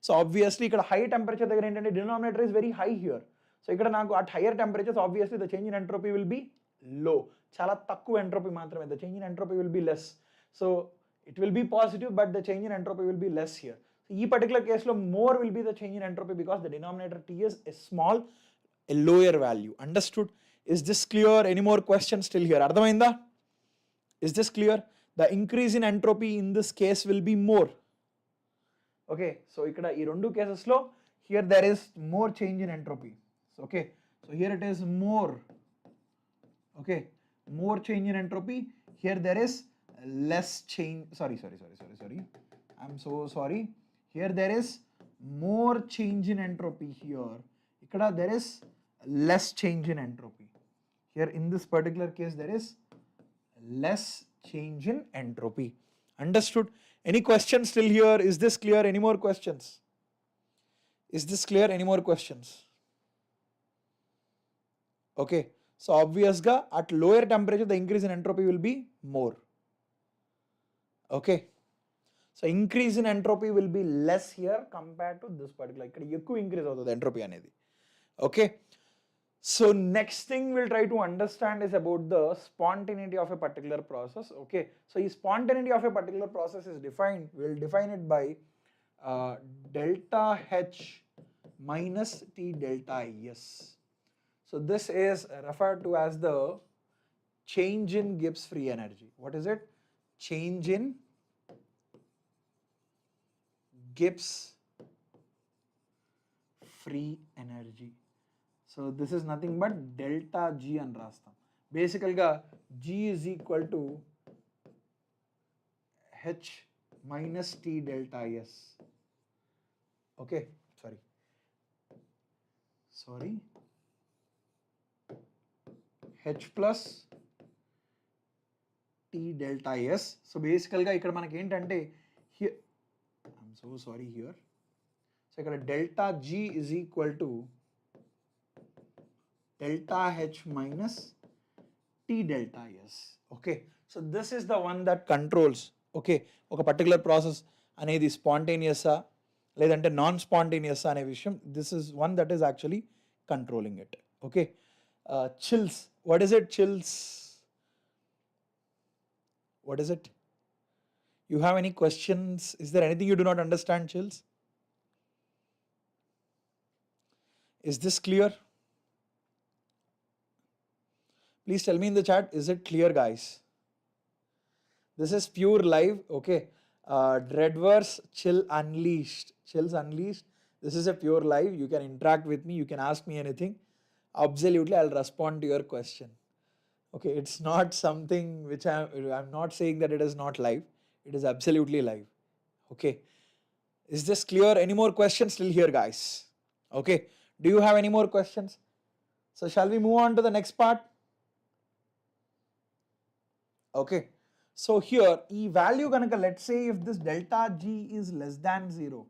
So obviously ఇక్కడ high temperature దగ్గర ఏంటంటే denominator is very high here. So ఇక్కడ నాకు at higher temperatures obviously the change in entropy will be low. చాలా తక్కువ entropy మాత్రమే. The change in entropy will be less. So it will be positive but the change in entropy will be less here. So ఈ particular case లో more will be the change in entropy because the denominator T is small. a lower value. Understood? Is this clear? Any more questions still here? Ardhamainda? Is this clear? The increase in entropy in this case will be more. Okay, so ikkada ee rendu cases lo here there is more change in entropy. So, okay, so here it is more. Okay, more change in entropy. Here there is less change. Sorry. I'm so sorry. Here there is more change in entropy. Here ikkada there is less change in entropy. Here in this particular case there is less change in entropy. Understood? Any questions still here? Is this clear? Any more questions? Is this clear? Any more questions? Okay, so obvious ga at lower temperature the increase in entropy will be more. Okay, so increase in entropy will be less here compared to this particular. Ikkada ekku increase avutadi entropy anedi. Okay, so next thing we'll try to understand is about the spontaneity of a particular process. Okay, so the spontaneity of a particular process is defined, we'll define it by delta H minus T delta S. So this is referred to as the change in Gibbs free energy. What is it? Change in Gibbs free energy. So this is nothing but delta G and rastam. Basically G is equal to H minus T delta S. Okay, sorry. H plus T delta S. So basically ikkada manaki entante here, I'm so sorry here. So ikkada delta G is equal to delta H minus T delta S. Okay, so this is the one that controls, okay, oka particular process anedi spontaneous ledante non spontaneous ane vishayam. This is one that is actually controlling it. Okay, chills. What is it? Chills, what is it? You have any questions? Is there anything you do not understand? Chills, is this clear? Please tell me in the chat, is it clear, guys? This is pure live. Okay, Dreadverse chill unleashed, chills unleashed. This is a pure live. You can interact with me, you can ask me anything. Absolutely, I'll respond to your question. Okay, it's not something which I'm not saying that it is not live. It is absolutely live. Okay, is this clear? Any more questions still here, guys? Okay, do you have any more questions? So shall we move on to the next part? Okay, so here E value ganaka, let's say if this delta G is less than 0,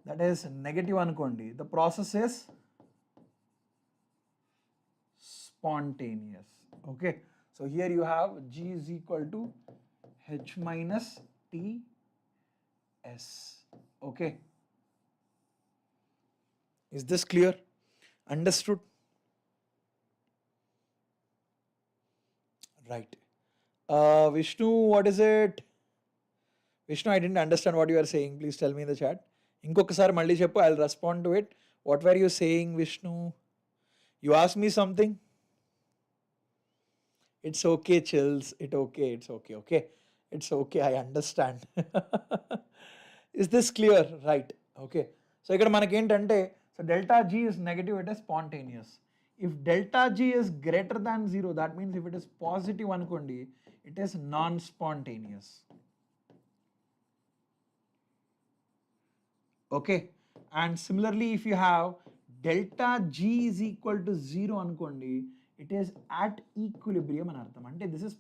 that is negative anukondi, the process is spontaneous. Okay, so here you have G is equal to H minus T S. Okay, is this clear? Understood? Right. Vishnu, what is it? Vishnu, I didn't understand what you are saying. Please tell me in the chat. Inkokasari malli cheppu, I'll respond to it. What were you saying, Vishnu? You asked me something? It's okay, chills. It's okay. Okay. It's okay, I understand. Is this clear? Right. Okay. So ikkada manaki entante, so delta G is negative, it is spontaneous. If delta G is greater than 0, that means if it is positive anukondi, it is non-spontaneous. Okay, and similarly if you have delta G is equal to 0 anukondi, it is at equilibrium అని అర్థం. అంటే this is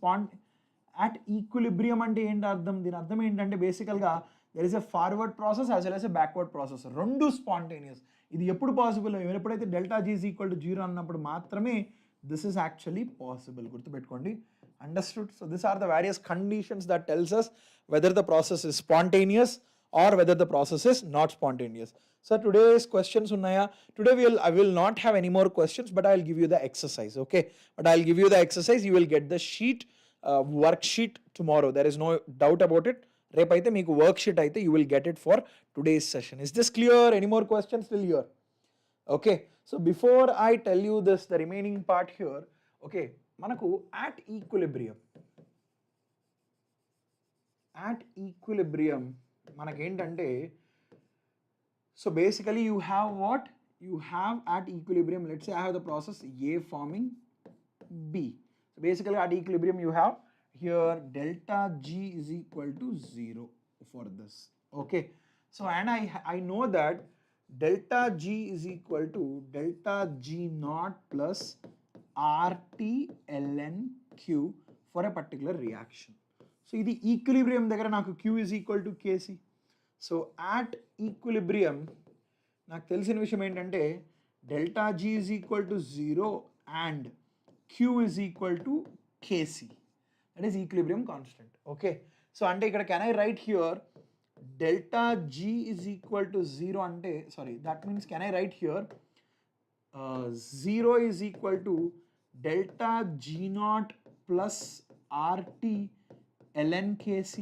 at equilibrium అంటే ఏంటి అర్థం? దీని అర్థం ఏంటంటే బేసికల్గా there is a forward process as well as a backward process. రెండు spontaneous. ఇది ఎప్పుడు పాసిబుల్? ఎప్పుడైతే delta G is equal to 0 అన్నప్పుడు మాత్రమే this is actually possible. గుర్తుపెట్టుకోండి. Understood? So these are the various conditions that tells us whether the process is spontaneous or whether the process is not spontaneous. So today's questions unnaya. Today I will not have any more questions, but I'll give you the exercise. Okay, but I'll give you the exercise. You will get the sheet, worksheet tomorrow. There is no doubt about it. Repaithe meeku worksheet aithe you will get it for today's session. Is this clear? Any more questions till here? Okay, So before I tell you this, the remaining part here, okay, manaku at equilibrium manakentante, so basically you have what? You have at equilibrium, let's say I have the process A forming B. So basically at equilibrium you have here delta G is equal to 0 for this. Okay. So and I know that delta G is equal to delta G naught plus RT ln Q for a particular reaction. So this equilibrium దగ్గర నాకు Q is equal to Kc. So at equilibrium నాకు తెలిసిన విషయం ఏంటంటే delta G is equal to 0 and Q is equal to Kc. That is equilibrium constant. Okay. So ante ikkada can I write here delta G is equal to 0 ante, sorry, that means can I write here 0 is equal to delta G naught plus RT ln Kc.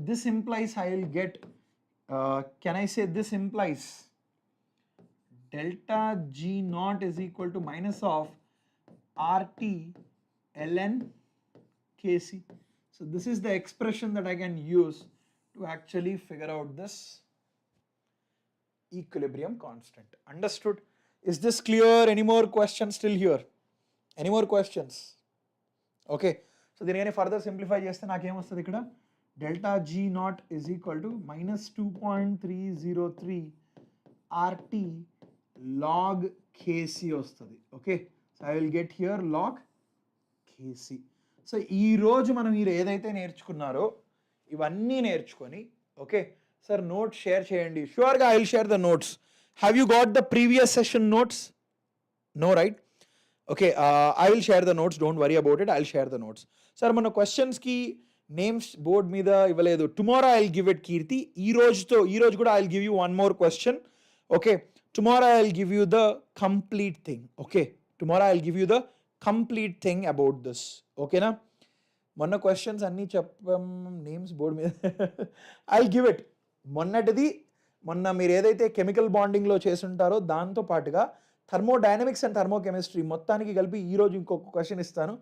This implies I will get, can I say this implies delta G naught is equal to minus of RT ln Kc. So this is the expression that I can use to actually figure out this equilibrium constant. Understood? Is this clear? Any more questions still here? Any more questions? Okay. So then any further simplify chesthe naku em vastadi ikkada delta G naught is equal to minus 2.303 RT log Kc vastadi. Okay. So I will get here log Kc. So ఈరోజు మనం మీరు ఏదైతే నేర్చుకున్నారో ఇవన్నీ నేర్చుకొని, okay sir notes share చేయండి. షూర్గా I will share the notes. Have you got the previous session notes? No right? Okay, I will share the notes, don't worry about it, I will share the notes. Sir మన క్వశ్చన్స్కి names board మీద ఇవ్వలేదు. Tomorrow I will give it Keerthi. ఈరోజు కూడా I will give you one more question. Okay, tomorrow I will give you the complete thing. Okay, tomorrow I will give you the complete thing about this. ఓకేనా? మొన్న questions అన్నీ చెప్పాం, names board మీద I will give it. మొన్న మీరు ఏదైతే chemical బాండింగ్లో చేసుంటారో దాంతో పాటుగా థర్మోడైనమిక్స్ అండ్ థర్మోకెమిస్ట్రీ మొత్తానికి కలిపి ఈరోజు ఇంకొక క్వశ్చన్ ఇస్తాను.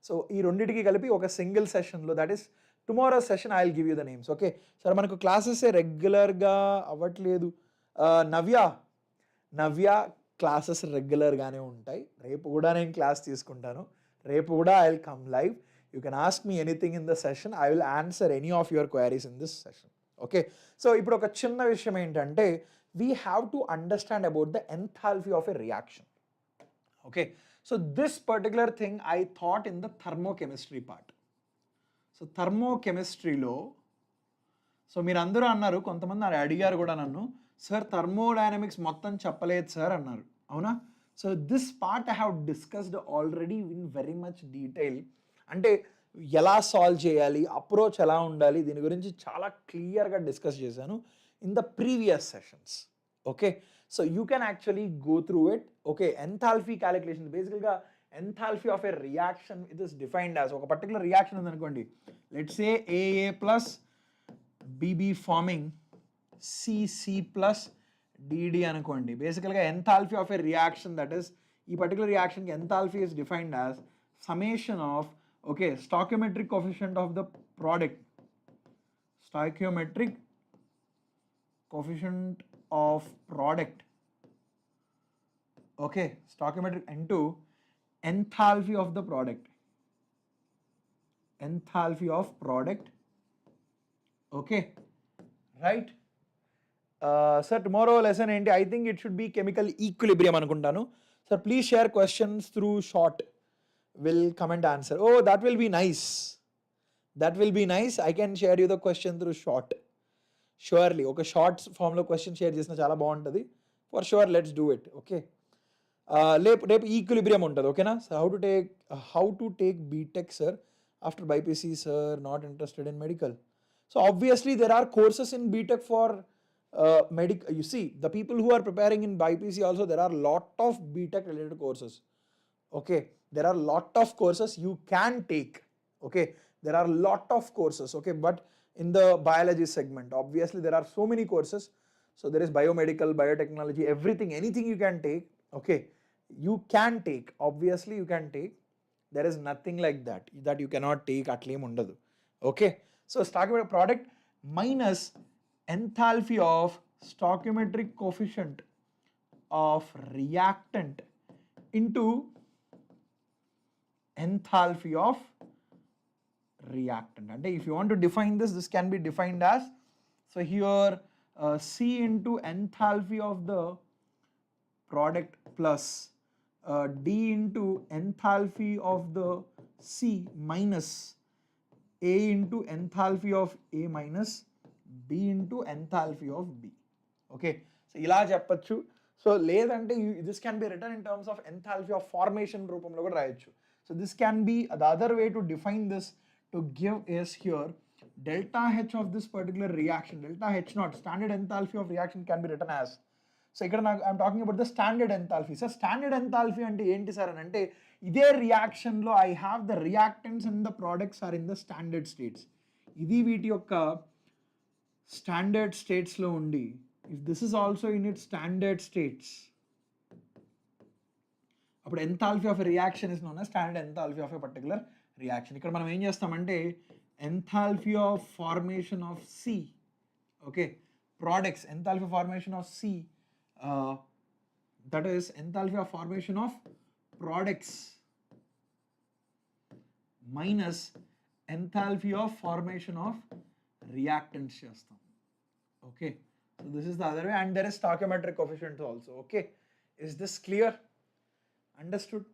సో ఈ రెండింటికి కలిపి ఒక సింగిల్ సెషన్లో, that is tomorrow session, I will give you the names. Okay sir, మనకు క్లాసెస్ రెగ్యులర్గా అవ్వట్లేదు. నవ్య క్లాసెస్ రెగ్యులర్గానే ఉంటాయి. రేపు కూడా నేను క్లాస్ తీసుకుంటాను. రేపు కూడా I will come live. You can ask me anything in the session. I will answer any of your queries in this session. Okay, so ఇప్పుడు ఒక చిన్న విషయం ఏంటంటే we have to understand about the enthalpy of a reaction. Okay, so this particular thing I thought in the thermochemistry part. So థర్మోకెమిస్ట్రీలో, so మీరు అందరూ అన్నారు, కొంతమంది అడిగారు కూడా నన్ను, సార్ థర్మోడైనమిక్స్ మొత్తం చెప్పలేదు సార్ అన్నారు. అవునా? So this part I have discussed already in very much detail. అంటే ఎలా సాల్వ్ చేయాలి, అప్రోచ్ ఎలా ఉండాలి, దీని గురించి చాలా క్లియర్గా డిస్కస్ చేశాను in the previous sessions. Okay, so you can actually go through it. Okay, enthalpy calculation, బేసికల్గా enthalpy of a reaction it is defined as, ఒక పర్టికులర్ రియాక్షన్ ఉందనుకోండి, let's say AA plus BB forming CC plus DD అనుకోండి. బేసికల్గా enthalpy of a reaction, that is ఈ particular రియాక్షన్కి enthalpy is defined as summation of, okay, stoichiometric coefficient of the product, stoichiometric coefficient of product, okay, stoichiometric into enthalpy of the product, enthalpy of product. Okay, right? Sir, tomorrow lesson enti, I think it should be chemical equilibrium anukuntanu. Sir, please share questions through short. Will come and answer. Oh, that will be nice. That will be nice. I can share you the question through short. Surely. Okay, short form lo question share chesina chala baaguntadi. For sure, let's do it. Okay. Repu equilibrium untadi. Okay na? So how to take BTech, sir, after BPC, sir, not interested in medical. So obviously there are courses in BTech for medical. You see, the people who are preparing in BPC also, there are lot of BTech related courses. Okay, there are lot of courses you can take. Okay, there are lot of courses. Okay, but in the biology segment, obviously there are so many courses. So there is biomedical, biotechnology, everything, anything you can take. Okay, you can take, obviously you can take, there is nothing like that you cannot take atlem undadu. Okay, so stoichiometric product minus enthalpy of stoichiometric coefficient of reactant into enthalpy of reactant. And if you want to define this can be defined as, so here C into enthalpy of the product plus D into enthalpy of the C minus A into enthalpy of A minus B into enthalpy of B. Okay, so ఇలా చెప్పచ్చు. So లేదంటే this can be written in terms of enthalpy of formation రూపంలో కూడా రాయొచ్చు. So this can be the other way to define this to give is here delta H of this particular reaction, delta H naught, standard enthalpy of reaction can be written as, so ఇక్కడ నాకు I'm talking about the standard enthalpy. Sir standard enthalpy అంటే ఏంటి sir అని అంటే, ఇదే రియాక్షన్లో I have the reactants and the products are in the standard states. ఇది వీటి యొక్క స్టాండర్డ్ స్టేట్స్లో ఉండి, if this is also in it standard states, అప్పుడు enthalpy of a reaction is known as standard enthalpy of a particular reaction. ఇక్కడ మనం ఏం చేస్తామంటే enthalpy of formation of C, okay, products enthalpy formation of C, that is enthalpy of formation of products minus enthalpy of formation of reactants chestam. Okay, so this is the other way, and there is stoichiometric coefficient also. Okay, is this clear? Understood?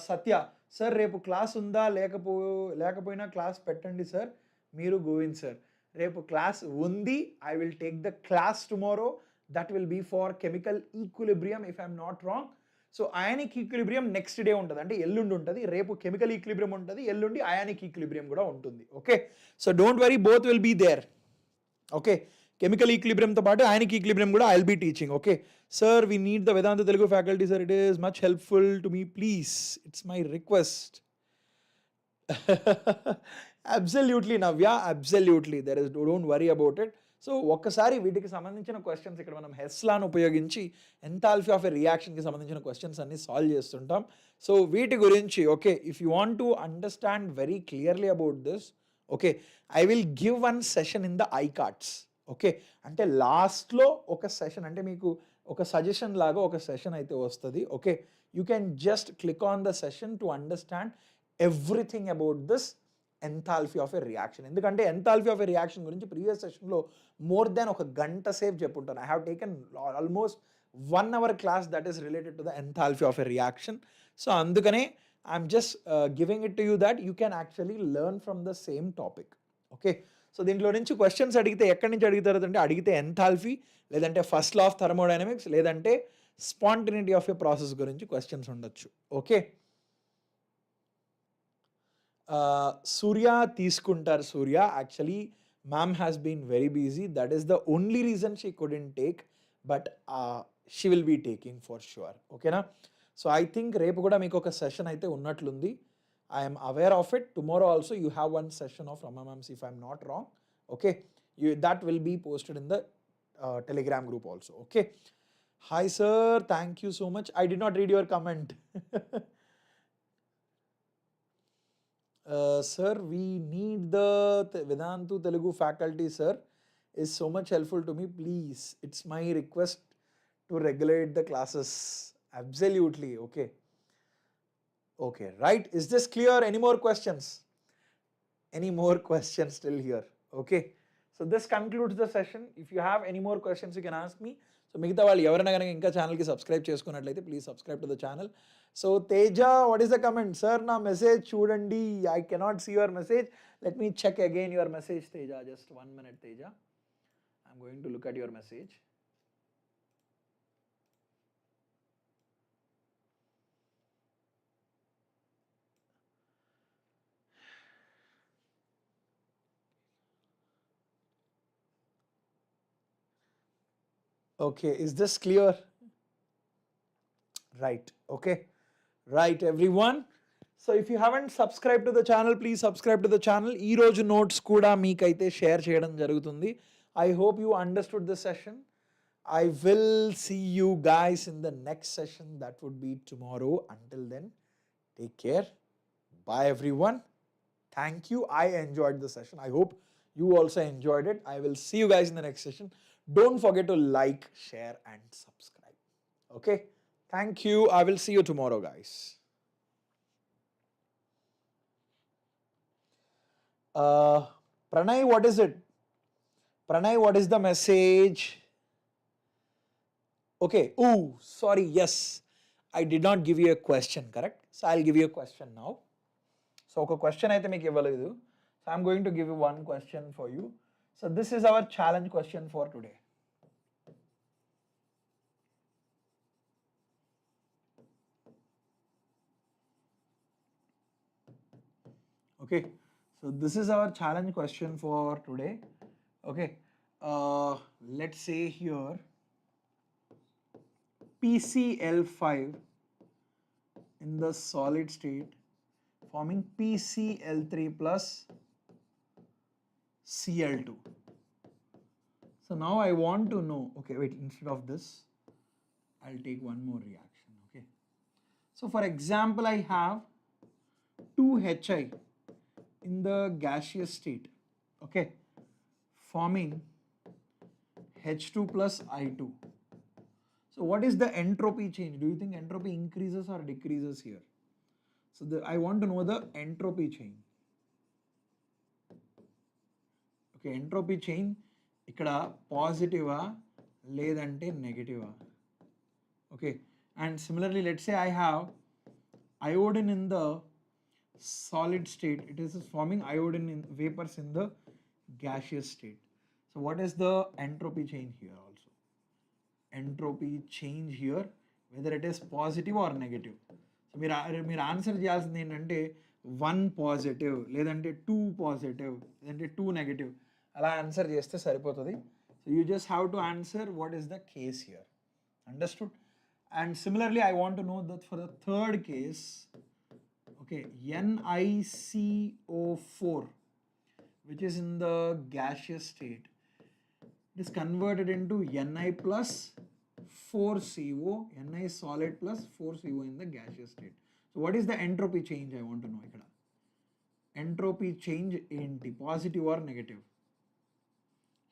Satya sir, repu class unda lekapoyina class pettandi sir, meeru govind sir, repu class undi, I will take the class tomorrow. That will be for chemical equilibrium if I am not wrong. So ionic equilibrium next day ఉంటుంది, అంటే ఎల్లుండి ఉంటుంది, రేపు chemical equilibrium ఉంటుంది, ఎల్లుండి ionic equilibrium కూడా ఉంటుంది. Okay, so don't worry, both will be there. Okay, chemical ఈక్విలిబ్రియంతో పాటు అయానిక్ ఈక్విలిబ్రియం కూడా I will be teaching. Okay sir, we need the Vedantu Telugu faculty sir, it is much helpful to me, please, it's my request. Absolutely Navya, absolutely, there is, don't worry about it. So ఒక్కసారి వీటికి సంబంధించిన questions ఇక్కడ మనం హెస్లాను ఉపయోగించి enthalpy of ఎ రియాక్షన్కి సంబంధించిన questions అన్ని solve చేస్తుంటాం. So వీటి గురించి, okay, if you want to understand very clearly about this, okay, I will give one session in the I cards. Okay, అంటే లాస్ట్లో ఒక సెషన్, అంటే మీకు ఒక సజెషన్ లాగా ఒక సెషన్ అయితే వస్తుంది. Okay, you can just click on the session to understand everything about this enthalpy of a reaction. ఎందుకంటే ఎంథాల్ఫీ ఆఫ్ ఎ రియాక్షన్ గురించి ప్రీవియస్ సెషన్లో మోర్ దెన్ ఒక గంట సేపు చెప్పుంటాను. I have taken almost 1 hour class that is related to the enthalpy of a reaction. So అందుకనే I'm just giving it to you that you can actually learn from the same topic. Okay, so దీంట్లో నుంచి questions అడిగితే ఎక్కడి నుంచి అడుగుతారు అంటే, అడిగితే enthalpy, లేదంటే ఫస్ట్ లా ఆఫ్ థర్మోడైనమిక్స్, లేదంటే స్పాంటినిటీ ఆఫ్ ఎ ప్రాసెస్ గురించి క్వశ్చన్స్ ఉండొచ్చు. ఓకే, సూర్య తీసుకుంటారు. Surya, actually ma'am has been very busy, that is the only reason she couldn't take, but she will be taking for sure. ఓకేనా? So I think రేపు కూడా మీకు ఒక session అయితే ఉన్నట్లుంది. I'm aware of it. Tomorrow also you have one session of Rama ma'am's if I'm not wrong. Okay, that will be posted in the Telegram group also. Okay, hi sir, thank you so much. I did not read your comment. Sir, we need the Vedantu Telugu faculty, sir, is so much helpful to me. Please, it's my request to regulate the classes. Absolutely. Okay, okay, right, is this clear? Any more questions? Any more questions still here? Okay, so this concludes the session. If you have any more questions, you can ask me. So మిగతా వాళ్ళు ఎవరైనా కనుక ఇంకా ఛానల్కి subscribe చేసుకున్నట్లయితే please subscribe to the channel. So Teja, what is the comment? Sir నా message చూడండి, I cannot see your message. Let me check again your message Teja. Just 1 minute Teja, I'm going to look at your message. Okay, is this clear? Right, okay, right everyone. So if you haven't subscribed to the channel, please subscribe to the channel. Ee roju notes kuda meekaithe share cheyadam jarugutundi. I hope you understood this session. I will see you guys in the next session. That would be tomorrow. Until then, take care. Bye everyone. Thank you. I enjoyed the session. I hope you also enjoyed it. I will see you guys in the next session. Don't forget to like, share and subscribe. Okay. Thank you. I will see you tomorrow, guys. Pranay, what is it? Pranay, what is the message? Okay. Ooh, sorry. Yes. I did not give you a question, correct? So I'll give you a question now. So a question I think so I'm going to give you one question for you. So this is our challenge question for today. Okay, so this is our challenge question for today. Okay, let's say here PCl5 in the solid state forming PCl3 plus Cl2. So now I want to know, okay, wait, instead of this, I'll take one more reaction, okay. So for example, I have 2Hi in the gaseous state, okay, forming H2 plus I2. So what is the entropy change? Do you think entropy increases or decreases here? So I want to know the entropy change. Okay, entropy change ikkada positive ledante negative. Okay, and similarly, let's say I have iodine in the solid state. It is forming iodine in vapors in the gaseous state. So what is the entropy change here also? Entropy change here, whether it is positive or negative. So మీరు answer చేయాల్సింది ఏంటంటే 1 positive లేదంటే 2 positive లేదంటే 2 negative అలా answer చేస్తే సరిపోతుంది. So you just have to answer what is the case here. Understood? And similarly I want to know that for the third case, okay, NiCO4, which is in the gaseous state, it is converted into Ni plus 4CO, Ni solid plus 4CO in the gaseous state. So what is the entropy change I want to know ikkada? Entropy change enti, positive or negative?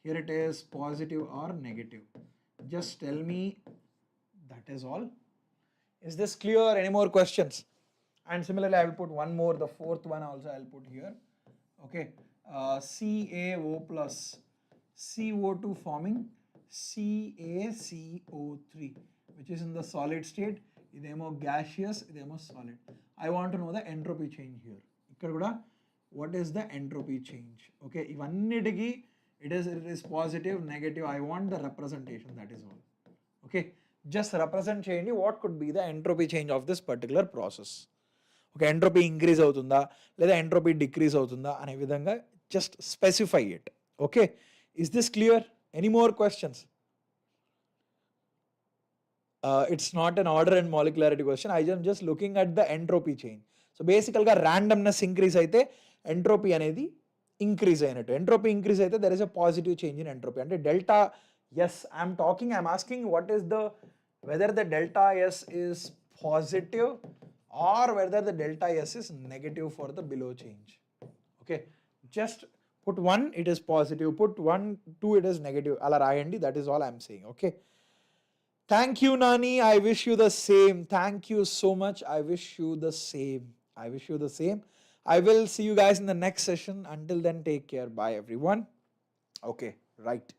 Here it is positive or negative. Just tell me, that is all. Is this clear? Any more questions? And similarly, I will put one more, the fourth one also I will put here. Okay, CaO plus CO2 forming CaCO3, which is in the solid state. Idemo gaseous, idemo solid. I want to know the entropy change here. Ikkada kuda what is the entropy change? Okay, ivannitiki it is positive, negative. I want the representation, that is all. Okay, just represent cheyandi what could be the entropy change of this particular process. Okay, entropy increase avutunda leda entropy decrease avutunda ane vidhanga just specify it. Okay, is this clear? Any more questions? It's not an order and molecularity question. I am just looking at the entropy change. So basically randomness increase aithe entropy anedi increase ayinattu. Entropy increase aithe there is a positive change in entropy. Ante delta, yes, I am asking what is the, whether the delta S is positive or whether the delta S is negative for the below change. Okay, just put 1 it is positive, put 1 2 it is negative, ala rayandi. That is all I am saying. Okay, thank you Nani, I wish you the same. Thank you so much. I wish you the same. I will see you guys in the next session. Until then, take care. Bye everyone. Okay, right.